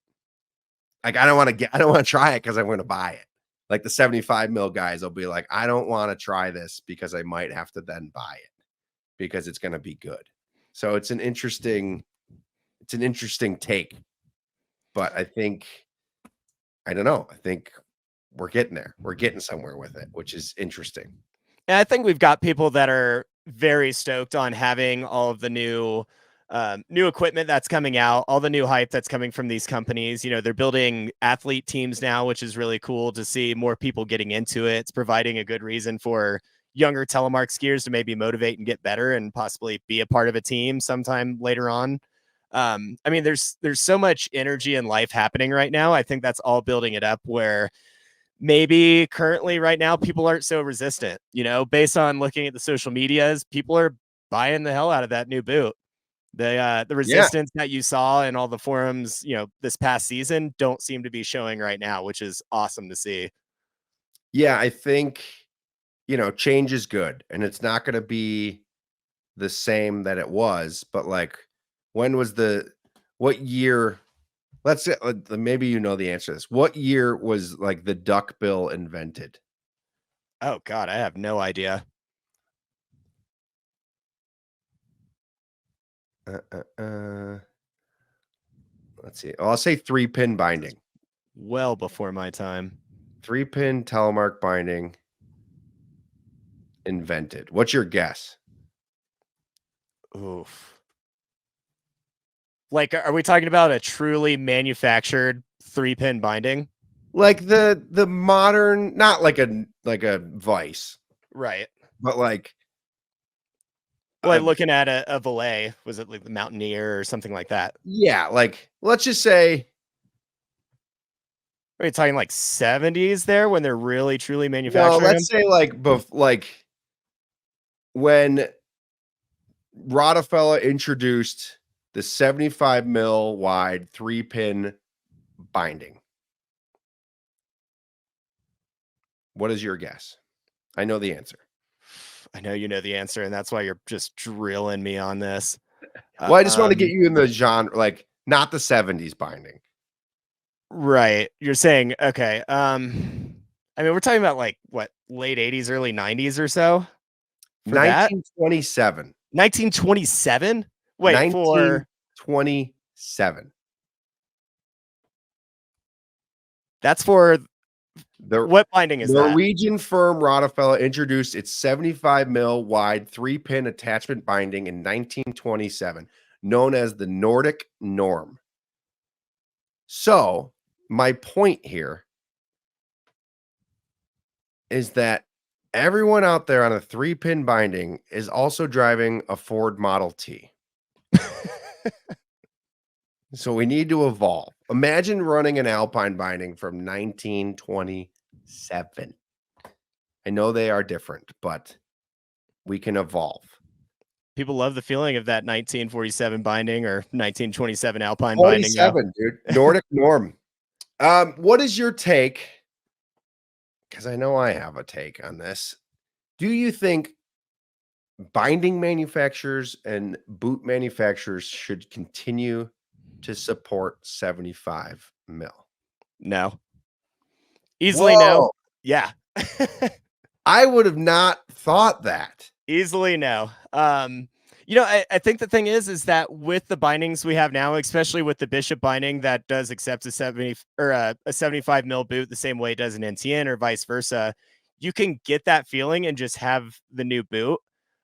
C: Like, I don't want to try it because I'm going to buy it. Like the 75 mil guys will be like, I don't want to try this because I might have to then buy it because it's going to be good. So it's an interesting take, but I don't know. I think we're getting there. We're getting somewhere with it, which is interesting.
B: And I think we've got people that are very stoked on having all of the new equipment that's coming out, all the new hype that's coming from these companies. You know, they're building athlete teams now, which is really cool to see more people getting into it. It's providing a good reason for younger telemark skiers to maybe motivate and get better and possibly be a part of a team sometime later on. I mean, there's so much energy and life happening right now. I think that's all building it up where maybe currently right now people aren't so resistant, you know, based on looking at the social medias, people are buying the hell out of that new boot. The resistance that you saw in all the forums, you know, this past season don't seem to be showing right now, which is awesome to see.
C: Yeah, I think, you know, change is good, and it's not going to be the same that it was, but like, what year? Let's say, maybe you know the answer to this. What year was like the duck bill invented?
B: Oh God, I have no idea.
C: Let's see. I'll say 3-pin binding.
B: Well before my time.
C: 3-pin telemark binding invented. What's your guess?
B: Oof. Like, are we talking about a truly manufactured 3-pin binding?
C: Like the modern, not like a vice,
B: Right.
C: but like
B: Looking at a Valet, was it like the Mountaineer or something like that?
C: yeah, like let's just say,
B: Are we talking like 70s there when they're really truly
C: no,
B: manufacturing them?
C: let's say like when Rotafella introduced the 75 mil wide 3-pin binding. What is your guess? I know the answer.
B: I know you know the answer, and that's why you're just drilling me on this.
C: Well, I just want to get you in the genre, like not the 70s binding.
B: Right. You're saying, okay. I mean, we're talking about like what, late 80s, early 90s or so? For that?
C: 1927.
B: 1927? Wait, for
C: 1927.
B: that's for
C: The
B: what binding is that?
C: Norwegian firm Rotafella introduced its 75 mil wide 3-pin attachment binding in 1927, known as the Nordic norm. So, my point here is that everyone out there on a 3-pin binding is also driving a Ford Model T. So we need to evolve. Imagine running an Alpine binding from 1927. I know they are different, but we can evolve.
B: People love the feeling of that 1947 binding or 1927 Alpine binding.
C: 27, dude. Nordic norm. What is your take? Because I know I have a take on this. Do you think binding manufacturers and boot manufacturers should continue to support 75 mil?
B: No. Easily no.
C: Whoa.
B: Yeah.
C: I would have not thought that.
B: Easily no. You know, I think the thing is that with the bindings we have now, especially with the Bishop binding that does accept a 70 or a 75 mil boot the same way it does an NTN or vice versa, you can get that feeling and just have the new boot.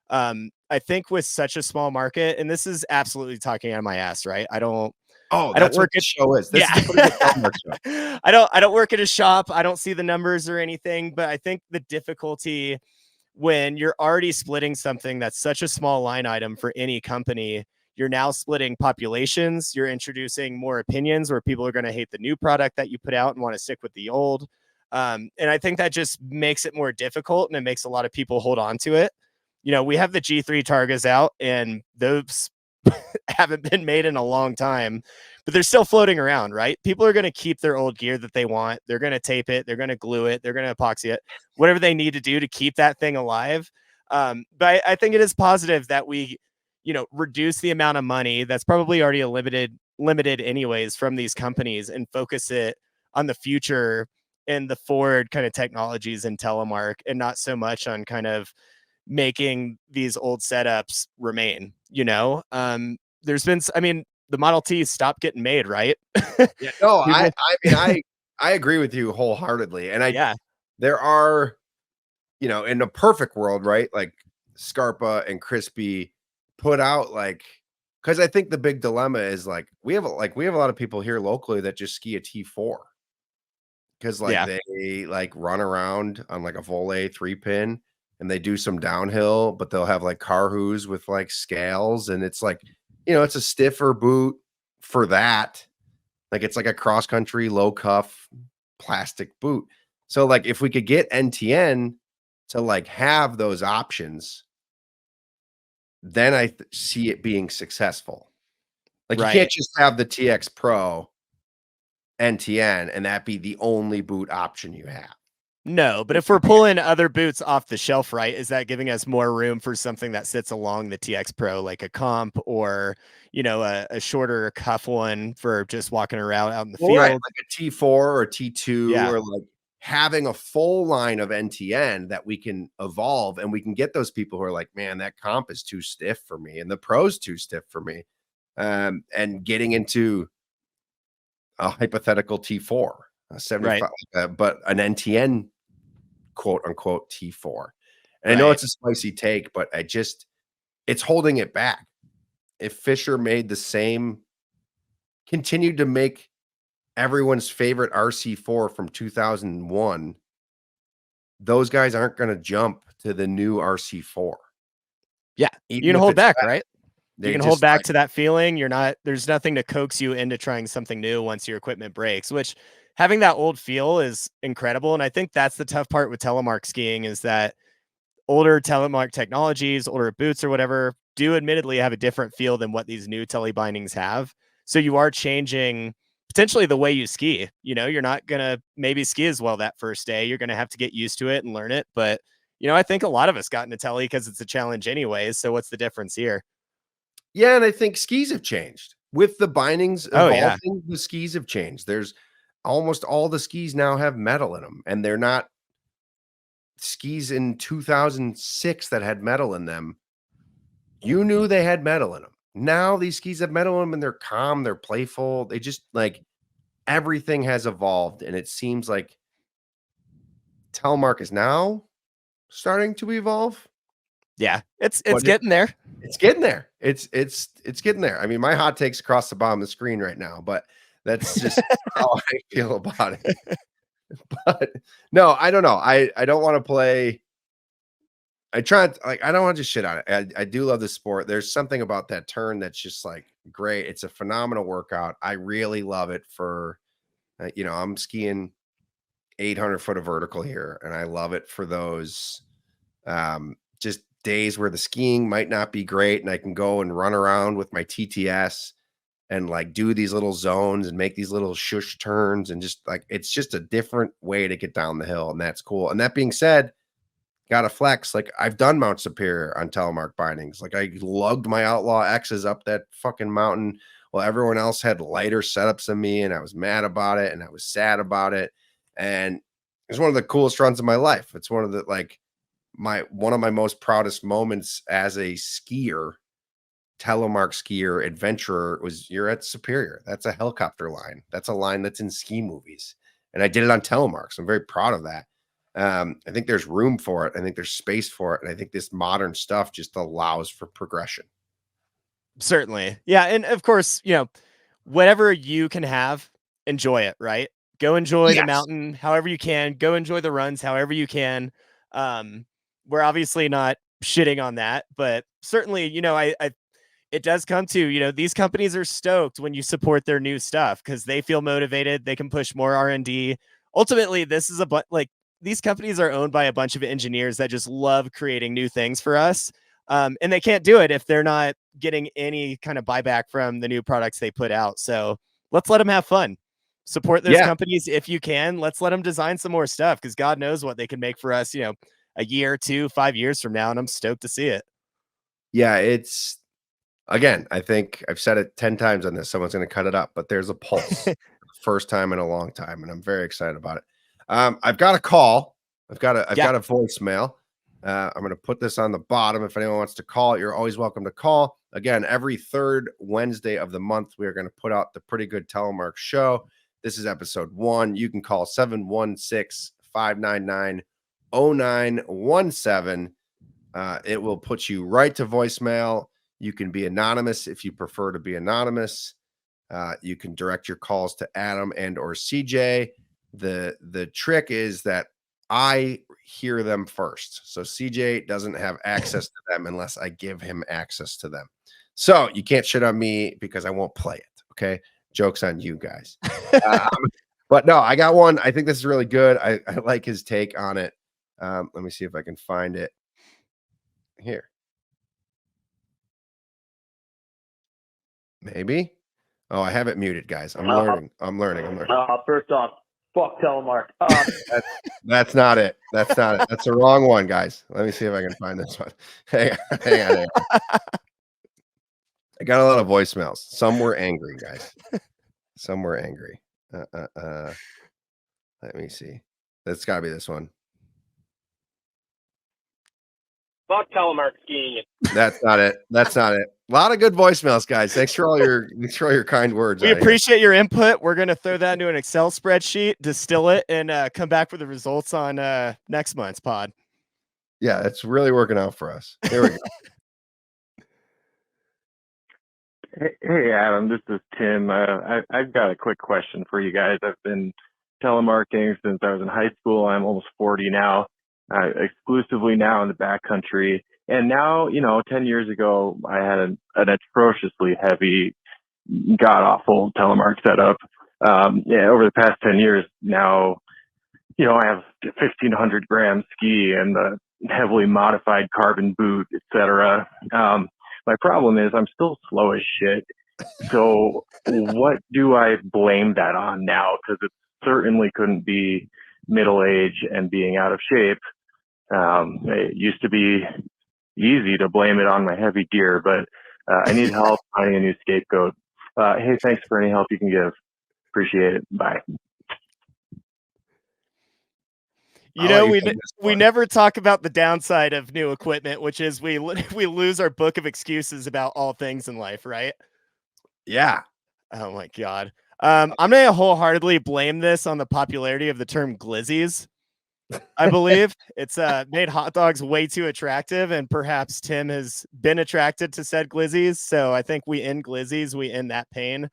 B: I think with such a small market, and this is absolutely talking out of my ass, right? I don't work at
C: show is. This
B: yeah.
C: is the Pretty Good Telemark Show.
B: I don't work at a shop. I don't see the numbers or anything, but I think the difficulty when you're already splitting something that's such a small line item for any company, you're now splitting populations, you're introducing more opinions where people are going to hate the new product that you put out and want to stick with the old. And I think that just makes it more difficult and it makes a lot of people hold on to it. You know, we have the G3 Targas out and those haven't been made in a long time, but they're still floating around, right? People are going to keep their old gear that they want. They're going to tape it. They're going to glue it. They're going to epoxy it, whatever they need to do to keep that thing alive. But I think it is positive that we, you know, reduce the amount of money that's probably already limited anyways from these companies and focus it on the future and the forward kind of technologies in telemark and not so much on kind of making these old setups remain, you know. There's been, I mean, the Model T stopped getting made, right?
C: Yeah, no, I mean, I agree with you wholeheartedly. And there are, you know, in a perfect world, right? Like Scarpa and Crispy put out like, because I think the big dilemma is like we have a lot of people here locally that just ski a T4 because like
B: Yeah.
C: they like run around on like a Volley 3-pin and they do some downhill, but they'll have like Carhoos with like scales, and it's like, it's a stiffer boot for that. Like it's like a cross country low cuff plastic boot. So like if we could get NTN to like have those options, then I see it being successful. Like you can't just have the TX Pro NTN and that be the only boot option you have.
B: No, but if we're pulling other boots off the shelf, right, is that giving us more room for something that sits along the TX Pro, like a comp or, a shorter cuff one for just walking around out in the field?
C: Right, like a T4 or T2 or like having a full line of NTN that we can evolve, and we can get those people who are like, man, that comp is too stiff for me and the Pro's too stiff for me. And getting into a hypothetical T4, a 75, but an NTN quote unquote T4. And I know it's a spicy take, but it's holding it back. If Fisher made the same, continued to make everyone's favorite RC4 from 2001, those guys aren't going to jump to the new RC4.
B: Yeah.
C: Even
B: you can
C: if
B: hold
C: it's
B: back,
C: bad.
B: right? You can hold back to that feeling. There's nothing to coax you into trying something new once your equipment breaks, which having that old feel is incredible. And I think that's the tough part with telemark skiing is that older telemark technologies, older boots or whatever, do admittedly have a different feel than what these new tele bindings have. So you are changing potentially the way you ski. You're not going to maybe ski as well that first day. You're going to have to get used to it and learn it. But, I think a lot of us got into tele because it's a challenge anyways. So what's the difference here?
C: Yeah, and I think skis have changed. With the bindings evolving, the skis have changed. There's almost all the skis now have metal in them, and they're not skis in 2006 that had metal in them. You knew they had metal in them. Now these skis have metal in them, and they're calm, they're playful. They just like everything has evolved, and it seems like telemark is now starting to evolve.
B: Yeah, it's getting there.
C: It's getting there. It's getting there. I mean, my hot take's across the bottom of the screen right now, but that's just how I feel about it. But no, I don't know. I don't want to play. I don't want to just shit on it. I do love the sport. There's something about that turn that's just like great. It's a phenomenal workout. I really love it for, I'm skiing 800 foot of vertical here, and I love it for those just days where the skiing might not be great, and I can go and run around with my TTS and like do these little zones and make these little shush turns, and just like it's just a different way to get down the hill, and that's cool. And that being said, gotta flex. Like I've done Mount Superior on telemark bindings. Like I lugged my Outlaw X's up that fucking mountain while everyone else had lighter setups than me, and I was mad about it and I was sad about it. And it's one of the coolest runs of my life. It's one of the one of my most proudest moments as a skier, telemark skier, adventurer, was you're at Superior. That's a helicopter line. That's a line that's in ski movies. And I did it on telemark. So I'm very proud of that. I think there's room for it. I think there's space for it. And I think this modern stuff just allows for progression.
B: Certainly. Yeah. And of course, whatever you can have, enjoy it, right? Go enjoy the mountain however you can. Go enjoy the runs however you can. We're obviously not shitting on that, but certainly, it does come to, these companies are stoked when you support their new stuff because they feel motivated. They can push more R&D. Ultimately, this is these companies are owned by a bunch of engineers that just love creating new things for us. And they can't do it if they're not getting any kind of buyback from the new products they put out. So let's let them have fun. Support those companies if you can. Let's let them design some more stuff because God knows what they can make for us, a year, 2, 5 years from now. And I'm stoked to see it.
C: Yeah, it's, again, I think I've said it 10 times on this. Someone's going to cut it up, but there's a pulse. First time in a long time, and I'm very excited about it. I've got a call. I've got a voicemail. I'm going to put this on the bottom. If anyone wants to call, you're always welcome to call. Again, every third Wednesday of the month, we are going to put out the Pretty Good Telemark Show. This is episode 1. You can call 716-599-0917. It will put you right to voicemail. You can be anonymous if you prefer to be anonymous. You can direct your calls to Adam and or CJ. The trick is that I hear them first. So CJ doesn't have access to them unless I give him access to them. So you can't shit on me because I won't play it. Okay. Joke's on you guys. But no, I got one. I think this is really good. I like his take on it. Let me see if I can find it here. Maybe. Oh, I have it muted, guys. I'm learning.
E: First off, fuck Telemark.
C: That's not it. That's not it. That's the wrong one, guys. Let me see if I can find this one. Hang on. I got a lot of voicemails. Some were angry, guys. Some were angry. Let me see. That's got to be this one.
E: Fuck Telemark skiing.
C: That's not it. That's not it. A lot of good voicemails, guys. Thanks for all your kind words.
B: We appreciate your input. We're gonna throw that into an Excel spreadsheet, distill it, and come back with the results on next month's pod.
C: Yeah, it's really working out for us. There we go.
F: Hey, Adam, this is Tim. I've got a quick question for you guys. I've been telemarketing since I was in high school. I'm almost 40 now, exclusively now in the backcountry. And now, 10 years ago, I had an atrociously heavy, god-awful telemark setup. Over the past 10 years now, I have 1,500 gram ski and a heavily modified carbon boot, etc. My problem is I'm still slow as shit. So what do I blame that on now? Because it certainly couldn't be middle age and being out of shape. It used to be easy to blame it on my heavy gear, but I need help finding a new scapegoat. Hey, thanks for any help you can give. Appreciate it. Bye.
B: We never talk about the downside of new equipment, which is we lose our book of excuses about all things in life, right?
C: Yeah.
B: Oh my God. I'm gonna wholeheartedly blame this on the popularity of the term glizzies. I believe it's made hot dogs way too attractive, and perhaps Tim has been attracted to said glizzies. So I think we end glizzies, we end that pain.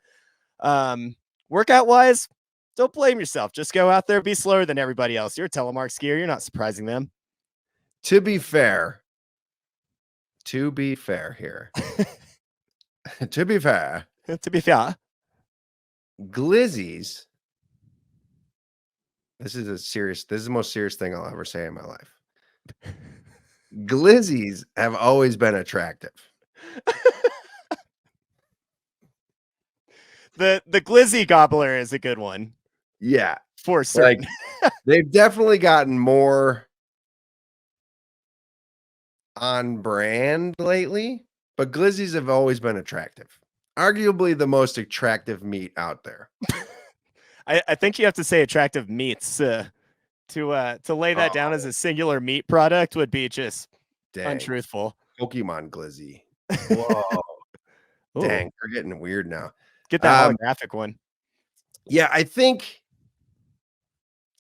B: Workout wise, don't blame yourself. Just go out there, be slower than everybody else. You're a telemark skier. You're not surprising them.
C: To be fair here. To be fair, glizzies. This is the most serious thing I'll ever say in my life. Glizzies have always been attractive.
B: The glizzy gobbler is a good one.
C: Yeah.
B: For certain.
C: Like, they've definitely gotten more on brand lately, but glizzies have always been attractive. Arguably the most attractive meat out there.
B: I think you have to say attractive meats to lay that down as a singular meat product would be just untruthful.
C: Pokemon glizzy. Whoa. Dang, we're getting weird now.
B: Get that holographic one.
C: Yeah, I think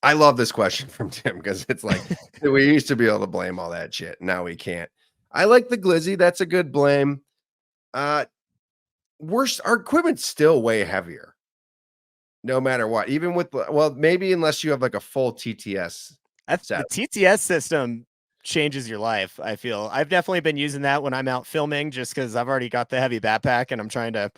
C: I love this question from Tim because it's like we used to be able to blame all that shit. Now we can't. I like the glizzy. That's a good blame. Our equipment's still way heavier. No matter what, even with, well, maybe unless you have like a full TTS.
B: The TTS system changes your life. I feel I've definitely been using that when I'm out filming just because I've already got the heavy backpack and I'm trying to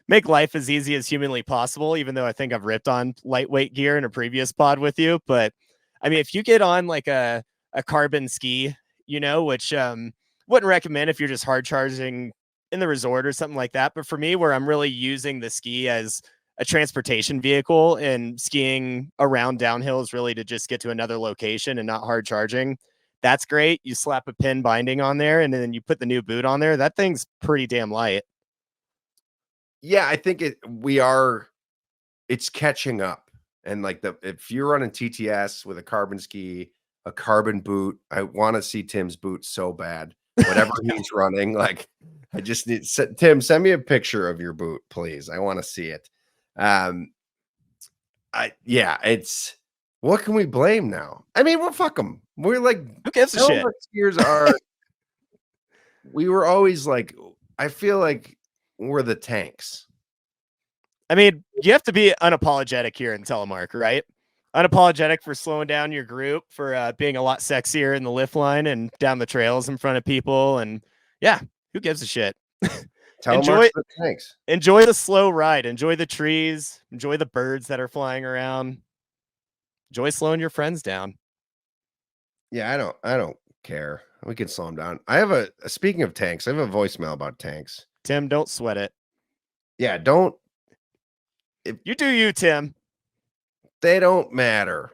B: make life as easy as humanly possible, even though I think I've ripped on lightweight gear in a previous pod with you. But I mean, if you get on like a carbon ski, which wouldn't recommend if you're just hard charging in the resort or something like that. But for me, where I'm really using the ski as a transportation vehicle and skiing around downhill is really to just get to another location and not hard charging. That's great. You slap a pin binding on there and then you put the new boot on there. That thing's pretty damn light.
C: Yeah, I think it's catching up. And like if you're running TTS with a carbon ski, a carbon boot, I want to see Tim's boot so bad. Whatever he's running, like I just need Tim, send me a picture of your boot, please. I want to see it. It's what can we blame now? I mean, well, fuck them. We're like,
B: who gives a shit?
C: Skiers are we were always like, I feel like we're the tanks.
B: I mean, you have to be unapologetic here in telemark, right? Unapologetic for slowing down your group, for being a lot sexier in the lift line and down the trails in front of people. And yeah, who gives a shit? enjoy
C: Telemark's the tanks.
B: enjoy the slow ride, enjoy the trees, enjoy the birds that are flying around, enjoy slowing your friends down.
C: Yeah, I don't care. We can slow them down. I have speaking of tanks, I have a voicemail about tanks.
B: Tim, don't sweat it.
C: Yeah, don't.
B: You do you, Tim.
C: They don't matter.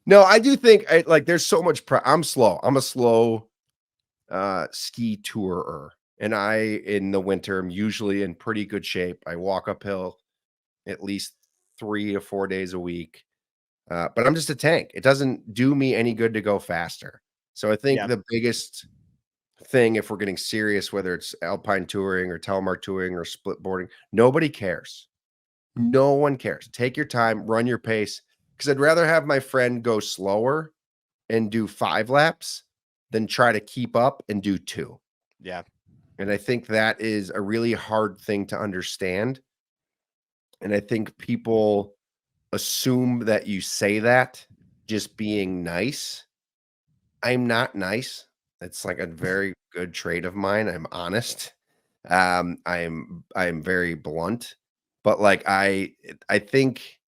C: No, I do think like there's so much. I'm slow. I'm a slow ski tourer, and in the winter I'm usually in pretty good shape. I walk uphill at least 3 to 4 days a week. But I'm just a tank. It doesn't do me any good to go faster. So I think the biggest thing, if we're getting serious, whether it's alpine touring or telemark touring or split boarding, nobody cares. No one cares. Take your time, run your pace. Because I'd rather have my friend go slower and do 5 laps than try to keep up and do 2.
B: Yeah.
C: And I think that is a really hard thing to understand. And I think people assume that you say that just being nice. I'm not nice. It's like a very good trait of mine. I'm honest. I'm very blunt, but like I think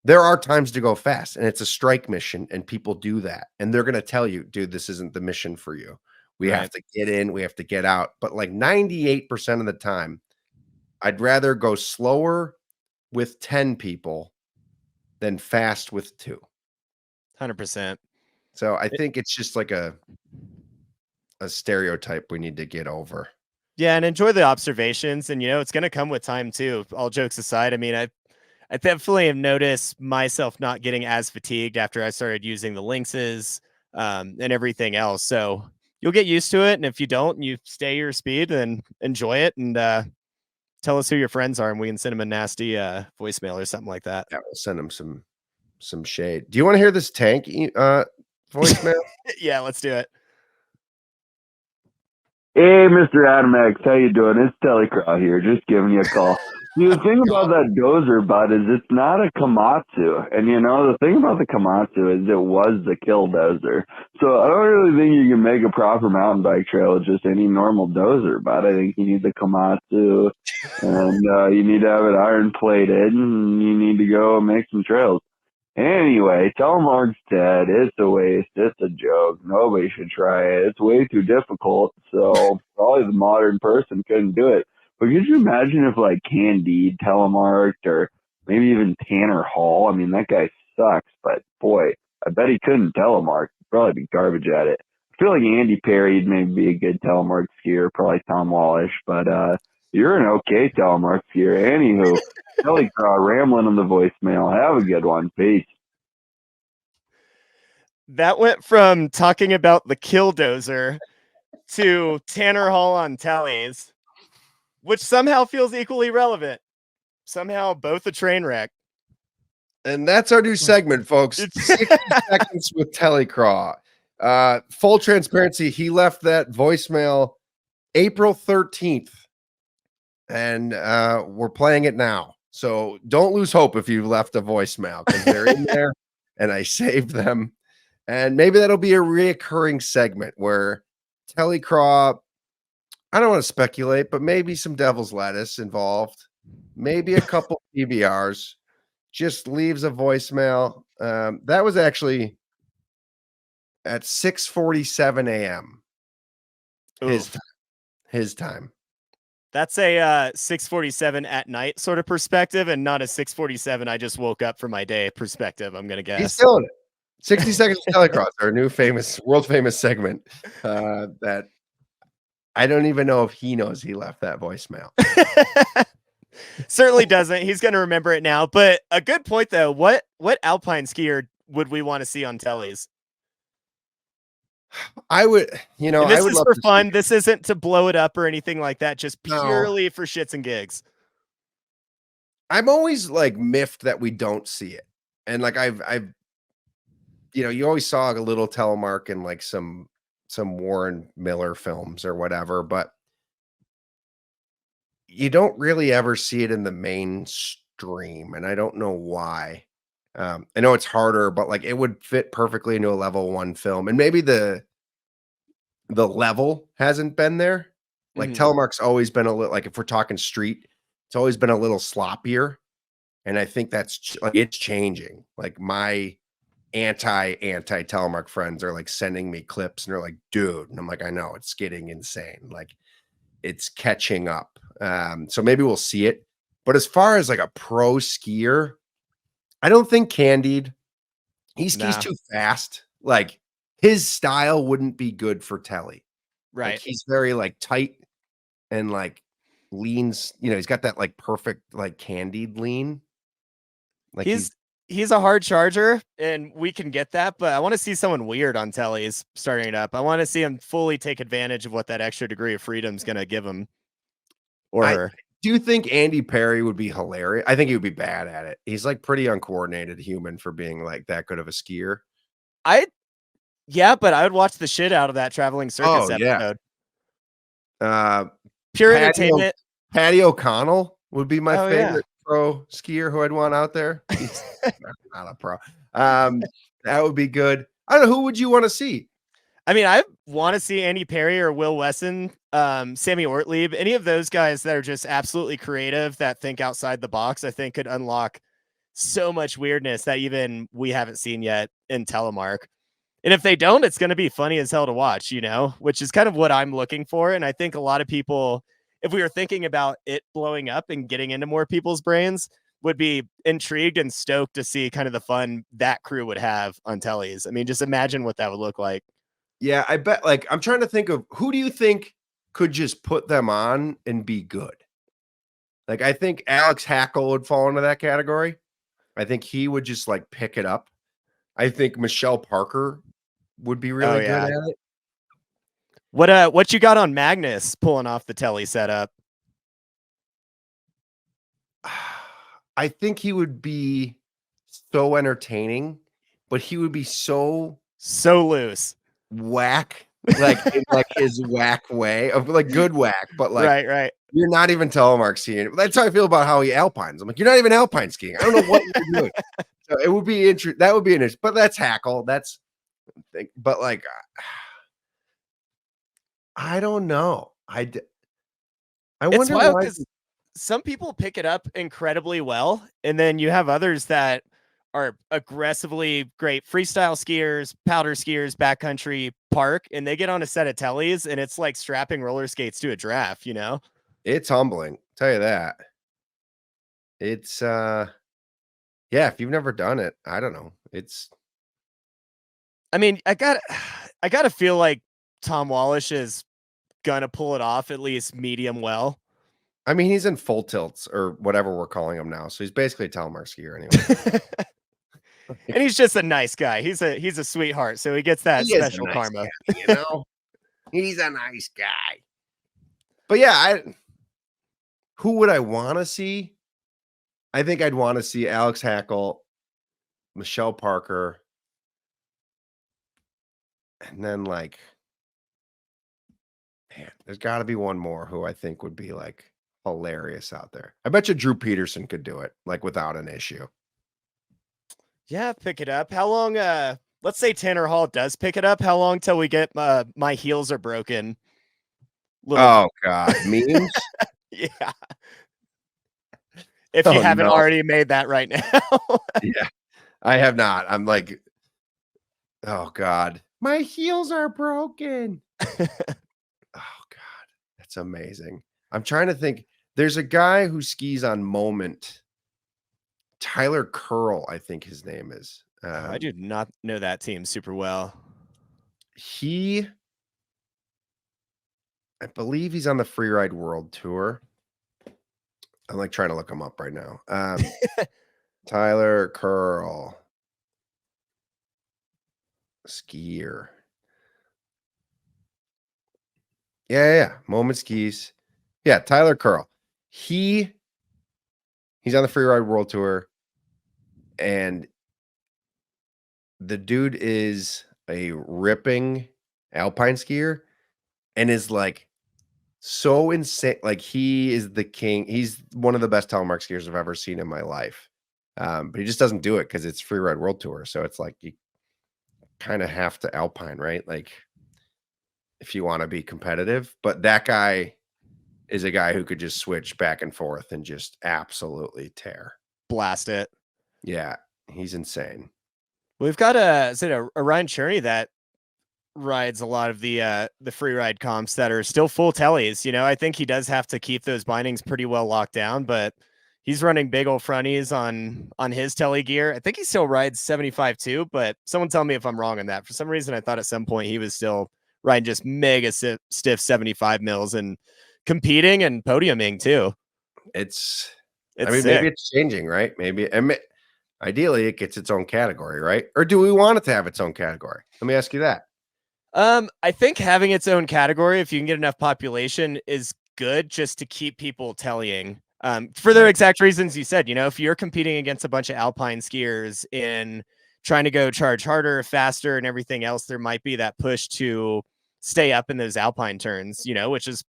C: there are times to go fast, and it's a strike mission, and people do that, and they're gonna tell you, dude, this isn't the mission for you. We have to get in, we have to get out. But like 98% of the time, I'd rather go slower with 10 people than fast with 2.
B: 100%.
C: So I think it's just like a stereotype we need to get over.
B: Yeah, and enjoy the observations, and it's going to come with time too. All jokes aside, I mean, I definitely have noticed myself not getting as fatigued after I started using the Lynxes and everything else. So you'll get used to it, and if you don't, and you stay your speed, then enjoy it, and tell us who your friends are, and we can send them a nasty voicemail or something like that.
C: Yeah, we'll send them some shade. Do you want to hear this tank voicemail?
B: Yeah, let's do it.
G: Hey, MrAdamX, how you doing? It's Tele Craw here, just giving you a call. The thing about that dozer, bud, is it's not a Komatsu. And, the thing about the Komatsu is it was the kill dozer. So I don't really think you can make a proper mountain bike trail with just any normal dozer, bud. I think you need the Komatsu, and you need to have it iron plated, and you need to go make some trails. Anyway, telemark's dead. It's a waste. It's a joke. Nobody should try it. It's way too difficult. So probably the modern person couldn't do it. But could you imagine if like Candide telemarked, or maybe even Tanner Hall? I mean, that guy sucks, but boy, I bet he couldn't telemark. He'd probably be garbage at it. I feel like Andy Perry'd maybe be a good telemark skier, probably Tom Wallish, but you're an okay telemark skier. Anywho, Tele Craw rambling on the voicemail. Have a good one. Peace.
B: That went from talking about the killdozer to Tanner Hall on tellies, which somehow feels equally relevant. Somehow both a train wreck.
C: And that's our new segment, folks. 60 seconds with Tele Craw. Full transparency, he left that voicemail April 13th, and we're playing it now. So don't lose hope if you left a voicemail, because they're in there, and I saved them. And maybe that'll be a reoccurring segment where Tele Craw, I don't want to speculate, but maybe some devil's lettuce involved, maybe a couple PBRs, just leaves a voicemail. That was actually at 6:47 a.m. His time.
B: That's a 6:47 at night sort of perspective, and not a 6:47 I just woke up for my day perspective, I'm gonna guess.
C: He's killing it. 60 seconds of Tele Craw, our new world famous segment that I don't even know if he knows he left that voicemail.
B: Certainly doesn't. He's going to remember it now. But a good point, though. What alpine skier would we want to see on tellies?
C: I would,
B: and this is for fun. This isn't to blow it up or anything like that. Just purely for shits and gigs.
C: I'm always like miffed that we don't see it. And like I've you always saw a little telemark in like some some Warren Miller films or whatever, but you don't really ever see it in the mainstream, and I don't know why. I know it's harder, but like it would fit perfectly into a level 1 film, and maybe the level hasn't been there. Like
B: Mhm.
C: Telemark's always been a little like if we're talking street, it's always been a little sloppier, and I think that's like it's changing. Like my anti Telemark friends are like sending me clips and they're like, dude, and I'm like, I know it's getting insane. Like it's catching up. So maybe we'll see it. But as far as like a pro skier, I don't think Candied. He skis
B: Nah.
C: too fast. Like his style wouldn't be good for Telly. Like
B: Right.
C: he's very like tight and like leans, he's got that like perfect like Candied lean. Like
B: He's a hard charger, and we can get that, but I want to see someone weird on tellies starting it up. I want to see him fully take advantage of what that extra degree of freedom is going to give him or
C: I
B: her.
C: do think Andy Perry would be hilarious. I think he would be bad at it. He's like pretty uncoordinated human for being like that good of a skier.
B: Yeah, but I would watch the shit out of that traveling circus
C: Oh, yeah.
B: episode. Pure
C: Patty
B: entertainment.
C: Patty O'Connell would be my
B: Oh, yeah.
C: favorite pro skier who I'd want out there. He's not a pro. That would be good. I don't know. Who would you want to see?
B: I mean, I want to see Andy Perry or Will Wesson, Sammy Ortlieb, any of those guys that are just absolutely creative, that think outside the box, I think could unlock so much weirdness that even we haven't seen yet in Telemark. And if they don't, it's going to be funny as hell to watch, which is kind of what I'm looking for. And I think a lot of people, if we were thinking about it blowing up and getting into more people's brains, would be intrigued and stoked to see kind of the fun that crew would have on tellies. I mean, just imagine what that would look like.
C: Yeah, I bet. Like, I'm trying to think of who do you think could just put them on and be good? Like, I think Alex Hackle would fall into that category. I think he would just like pick it up. I think Michelle Parker would be really good at it.
B: What you got on Magnus pulling off the telly setup?
C: I think he would be so entertaining, but he would be so
B: loose.
C: whack, like in like his whack way of like good whack, but like
B: right.
C: you're not even telemark skiing. That's how I feel about how he alpines. I'm like, you're not even alpine skiing. I don't know what you're doing. So it would be interesting. That would be an but that's Hackle. That's but like I don't know. I wonder
B: wild
C: why.
B: because some people pick it up incredibly well, and then you have others that are aggressively great freestyle skiers, powder skiers, backcountry park, and they get on a set of tellies, and it's like strapping roller skates to a giraffe,
C: It's humbling, tell you that. It's yeah, if you've never done it, I don't know.
B: I mean, I gotta feel like Tom Wallish is gonna pull it off at least medium well.
C: I mean, he's in full tilts or whatever we're calling him now. So he's basically a telemark skier anyway.
B: And he's just a nice guy. He's a sweetheart, so he gets that special karma.
C: Guy, he's a nice guy. But yeah, who would I want to see? I think I'd want to see Alex Hackle, Michelle Parker, and then like, man, there's got to be one more who I think would be like hilarious out there. I bet you Drew Peterson could do it like without an issue.
B: Yeah, pick it up. How long? Let's say Tanner Hall does pick it up. How long till we get my heels are broken?
C: Oh God, memes.
B: Yeah. If you haven't already made that right now.
C: Yeah, I have not. I'm like, oh God, my heels are broken. Oh God, that's amazing. I'm trying to think. There's a guy who skis on Moment. Tyler Curl, I think his name is.
B: I do not know that team super well.
C: I believe he's on the Freeride World Tour. I'm like trying to look him up right now. Tyler Curl, skier. Yeah. Moment skis. Yeah, Tyler Curl. He's on the Freeride World Tour, and the dude is a ripping alpine skier and is like so insane. Like he is the king. He's one of the best telemark skiers I've ever seen in my life. But he just doesn't do it because it's Free Ride World Tour. So it's like you kind of have to alpine, right? Like if you want to be competitive. But that guy is a guy who could just switch back and forth and just absolutely tear.
B: Blast it.
C: Yeah, he's insane.
B: We've got a Ryan Cherney that rides a lot of the free ride comps that are still full tellies. You know, I think he does have to keep those bindings pretty well locked down, but he's running big old fronties on his telly gear. I think he still rides 75 too, but someone tell me if I'm wrong on that. For some reason, I thought at some point he was still riding just mega stiff 75 mils and competing and podiuming too.
C: It's
B: It's
C: I mean,
B: sick.
C: maybe it's changing, right? Maybe ideally it gets its own category, right? Or do we want it to have its own category? Let me ask you that.
B: I think having its own category, if you can get enough population, is good just to keep people tellying. For the exact reasons you said, you know, if you're competing against a bunch of alpine skiers in trying to go charge harder, faster, and everything else, there might be that push to stay up in those alpine turns, you know, which is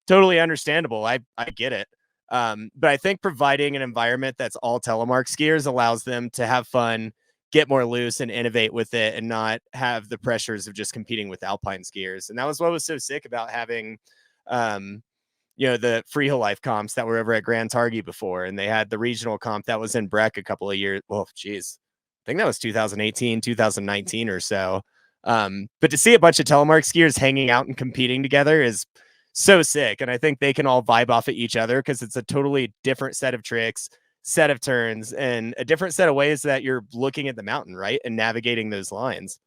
B: totally understandable. I get it. But I think providing an environment that's all telemark skiers allows them to have fun, get more loose, and innovate with it, and not have the pressures of just competing with alpine skiers. And that was what was so sick about having, you know, the Freehill Life comps that were over at Grand Targhee before, and they had the regional comp that was in Breck a couple of years. Well, geez, I think that was 2018, 2019 or so. But to see a bunch of telemark skiers hanging out and competing together is so sick. And I think they can all vibe off of each other because it's a totally different set of tricks, set of turns, and a different set of ways that you're looking at the mountain, right? And navigating those lines.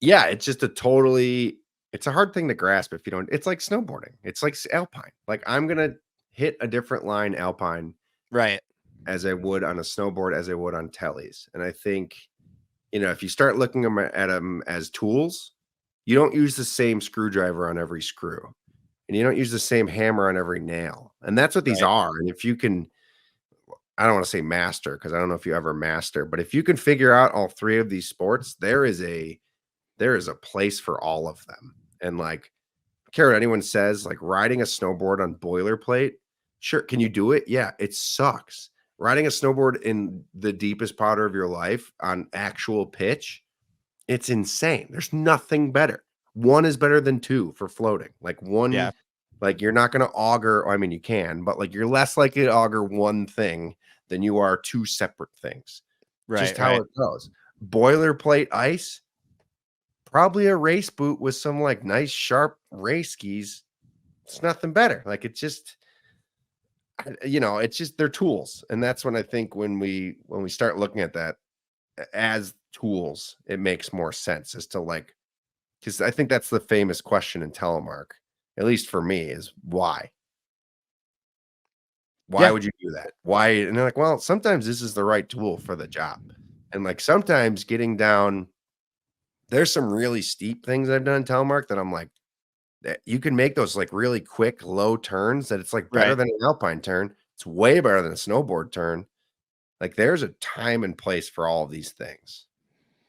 C: Yeah, it's just it's a hard thing to grasp if you don't. It's like snowboarding. It's like alpine. Like I'm going to hit a different line alpine
B: Right.
C: as I would on a snowboard, as I would on tellies. And I think, you know, if you start looking at them as tools, you don't use the same screwdriver on every screw and you don't use the same hammer on every nail. And that's what these are. And if you can, I don't want to say master because I don't know if you ever master, but if you can figure out all three of these sports, there is a place for all of them. And like, care what anyone says, like riding a snowboard on boilerplate, sure. Can you do it? Yeah, it sucks. Riding a snowboard in the deepest powder of your life on actual pitch, it's insane. There's nothing better. One is better than two for floating. Like one,
B: Yeah.
C: like you're not going to auger. I mean, you can, but like you're less likely to auger one thing than you are two separate things.
B: Right.
C: Just how it goes. Boilerplate ice, probably a race boot with some like nice sharp race skis. It's nothing better. Like it's just, you know, it's just they're tools. And that's when I think when we start looking at that as tools, it makes more sense as to like, because I think that's the famous question in telemark, at least for me, is why? Why would you do that? Why? And they're like, well, sometimes this is the right tool for the job. And like sometimes getting down, there's some really steep things I've done in telemark that I'm like, that you can make those like really quick, low turns that it's like better than an alpine turn. It's way better than a snowboard turn. Like there's a time and place for all of these things.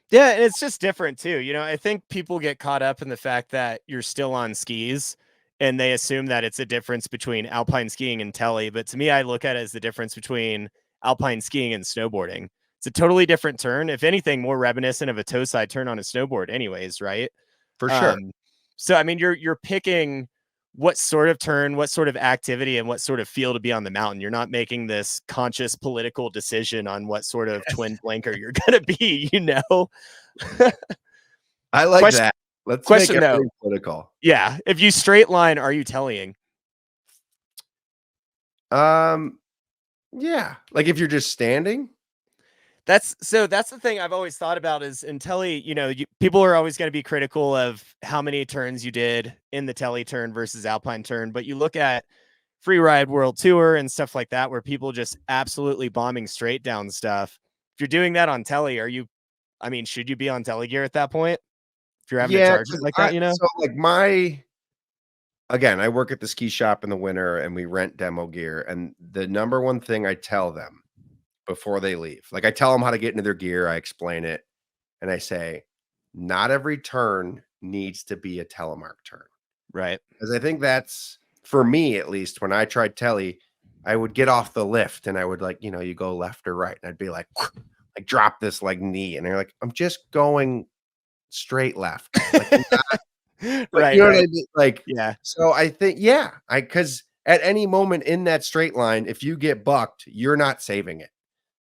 B: Yeah, and it's just different too. You know, I think people get caught up in the fact that you're still on skis and they assume that it's a difference between alpine skiing and telly. But to me, I look at it as the difference between alpine skiing and snowboarding. It's a totally different turn. If anything, more reminiscent of a toe side turn on a snowboard anyways, right?
C: For sure.
B: So, I mean, you're picking what sort of turn, what sort of activity, and what sort of feel to be on the mountain. You're not making this conscious political decision on what sort of twin blanker you're going to be, you know?
C: I like that. Let's
B: question
C: make everything
B: though.
C: political.
B: Yeah. If you straight line, are you tellying?
C: Yeah. Like if you're just standing.
B: That's the thing I've always thought about is in telly, you know, people are always going to be critical of how many turns you did in the telly turn versus alpine turn. But you look at Free Ride World Tour and stuff like that, where people just absolutely bombing straight down stuff. If you're doing that on telly, should you be on telly gear at that point? If you're having to charge it like that, you know?
C: So like again, I work at the ski shop in the winter and we rent demo gear. And the number one thing I tell them before they leave, like I tell them how to get into their gear, I explain it, and I say, not every turn needs to be a telemark turn.
B: Right.
C: Because I think that's, for me at least, when I tried Tele, I would get off the lift and I would like, you go left or right. And I'd be like drop this like knee. And they're like, I'm just going straight left. Like, but
B: Right.
C: you know what I
B: Right.
C: mean? Like,
B: Yeah.
C: so I think, because at any moment in that straight line, if you get bucked, you're not saving it.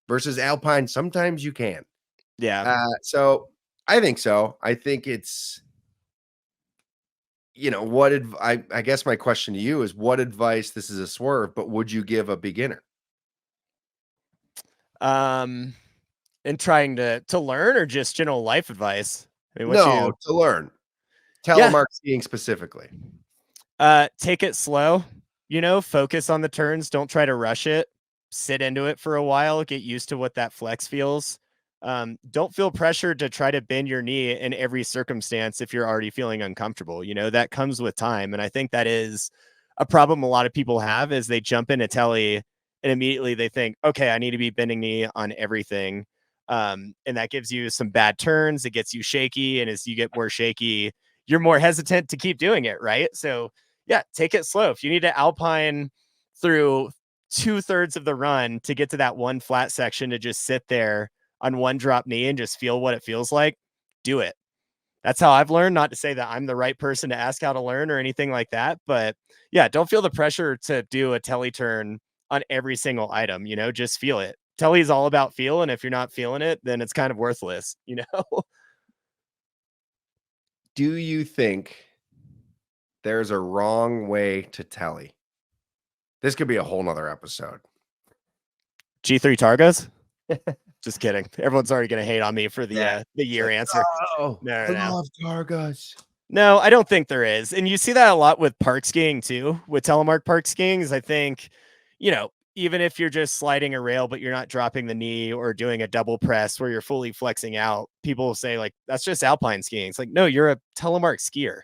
C: Versus Alpine, sometimes you can.
B: Yeah.
C: So I think so. I think it's, I guess my question to you is, what advice, this is a swerve, but would you give a beginner?
B: And trying to learn, or just general life advice? I mean,
C: No, to learn.
B: Yeah.
C: Telemark skiing specifically.
B: Take it slow, focus on the turns. Don't try to rush it. Sit into it for a while. Get used to what that flex feels. Don't feel pressured to try to bend your knee in every circumstance if you're already feeling uncomfortable. That comes with time. And I think that is a problem a lot of people have, is they jump into Tele and immediately they think, okay, I need to be bending knee on everything. And that gives you some bad turns. It gets you shaky. And as you get more shaky, you're more hesitant to keep doing it. Right. So yeah, take it slow. If you need to alpine through 2/3 of the run to get to that one flat section, to just sit there on one drop knee and just feel what it feels like, do it. That's how I've learned. Not to say that I'm the right person to ask how to learn or anything like that, but yeah, don't feel the pressure to do a Tele turn on every single item, just feel it. Tele is all about feel. And if you're not feeling it, then it's kind of worthless,
C: Do you think there's a wrong way to Tele? This could be a whole nother episode.
B: G3 Targos? Just kidding. Everyone's already going to hate on me for the year answer.
C: Oh,
B: No.
C: I love Targos.
B: No, I don't think there is. And you see that a lot with park skiing too, with telemark park skiing. Is I think, even if you're just sliding a rail, but you're not dropping the knee or doing a double press where you're fully flexing out, people will say like, that's just alpine skiing. It's like, no, you're a telemark skier.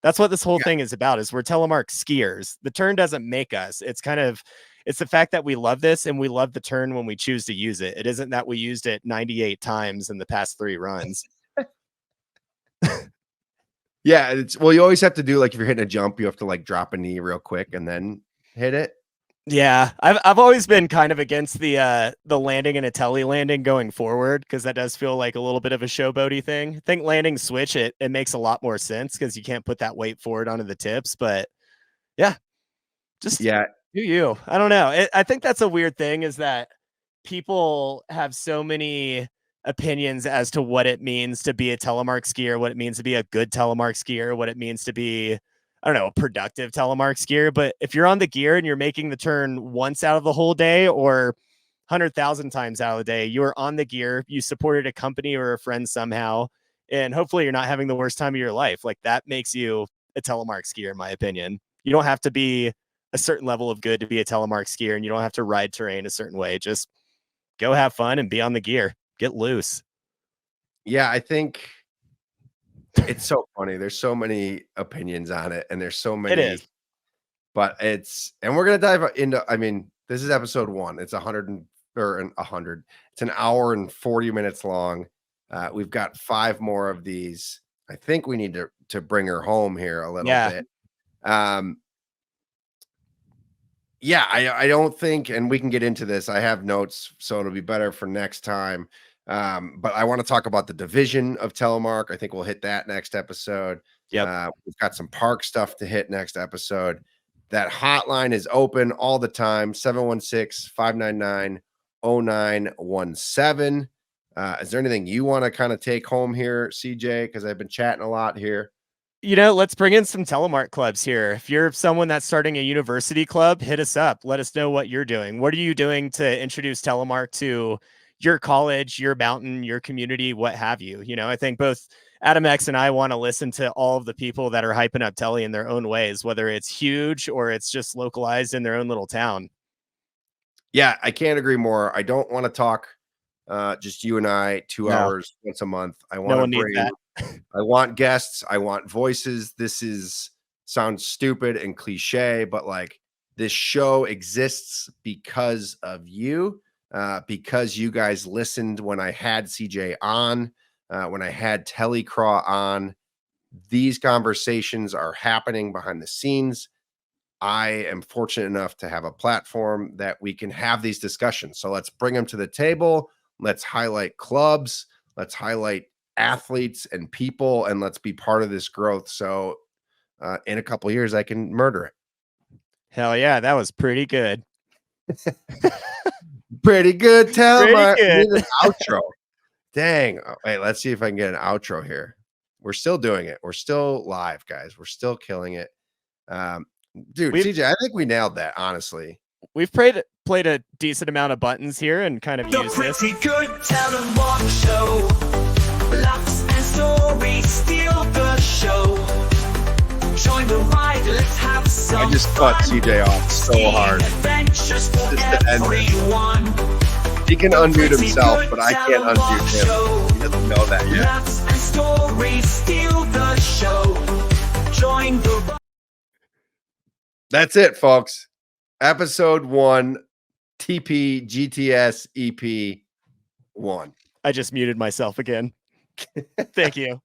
B: That's what this whole thing is about, is we're telemark skiers. The turn doesn't make us. It's the fact that we love this and we love the turn when we choose to use it. It isn't that we used it 98 times in the past 3 runs.
C: Yeah, you always have to do, like, if you're hitting a jump, you have to like drop a knee real quick and then hit it.
B: Yeah, I've always been kind of against the landing in a Tele landing going forward, because that does feel like a little bit of a showboaty thing. I think landing switch, it makes a lot more sense because you can't put that weight forward onto the tips. But yeah, just do you. I don't know. I think that's a weird thing, is that people have so many opinions as to what it means to be a telemark skier, what it means to be a good telemark skier, what it means to be, I don't know, a productive telemark skier. But if you're on the gear and you're making the turn once out of the whole day or 100,000 times out of the day, you are on the gear, you supported a company or a friend somehow, and hopefully you're not having the worst time of your life. Like, that makes you a telemark skier, in my opinion. You don't have to be a certain level of good to be a telemark skier, and you don't have to ride terrain a certain way. Just go have fun and be on the gear. Get loose.
C: Yeah, I think it's so funny. There's so many opinions on it, and there's so many.
B: It is.
C: But and we're gonna dive into. I mean, this is episode 1. It's 100. It's an hour and 40 minutes long. We've got 5 more of these. I think we need to bring her home here a little bit. I don't think, and we can get into this. I have notes, so it'll be better for next time. But I want to talk about the division of telemark. I think we'll hit that next episode.
B: Yep.
C: We've got some park stuff to hit next episode. That hotline is open all the time, 716-599-0917. Is there anything you want to kind of take home here, CJ? Because I've been chatting a lot here.
B: Let's bring in some telemark clubs here. If you're someone that's starting a university club, hit us up. Let us know what you're doing. What are you doing to introduce telemark to your college, your mountain, your community, what have you? I think both AdamX and I want to listen to all of the people that are hyping up Tele in their own ways, whether it's huge or it's just localized in their own little town.
C: Yeah, I can't agree more. I don't want to talk just you and I 2 hours once a month. I want to bring, I want guests. I want voices. Sounds stupid and cliche, but like, this show exists because of you, because you guys listened when I had CJ on, when I had Tele Craw on. These conversations are happening behind the scenes. I am fortunate enough to have a platform that we can have these discussions. So let's bring them to the table. Let's highlight clubs. Let's highlight athletes and people, and let's be part of this growth. So in a couple of years, I can murder it.
B: Hell yeah, that was pretty good.
C: Pretty good telemark.
B: Pretty good.
C: We need an outro. Dang. Oh, wait, let's see if I can get an outro here. We're still doing it. We're still live, guys. We're still killing it. Dude, CJ, I think we nailed that, honestly.
B: We've played a decent amount of buttons here and kind of
A: The
B: used this.
A: Pretty Good Telemark Show. Laughs and stories steal the show. Join the ride, let's have some
C: I just cut CJ off so hard.
A: Adventures for
C: Just to end it.
A: everyone.
C: He can unmute himself, but I can't unmute him. He doesn't know that yet.
A: Laughs and stories steal the show. Join the ride.
C: That's it, folks. Episode 1, TPGTS EP 1.
B: I just muted myself again. Thank you.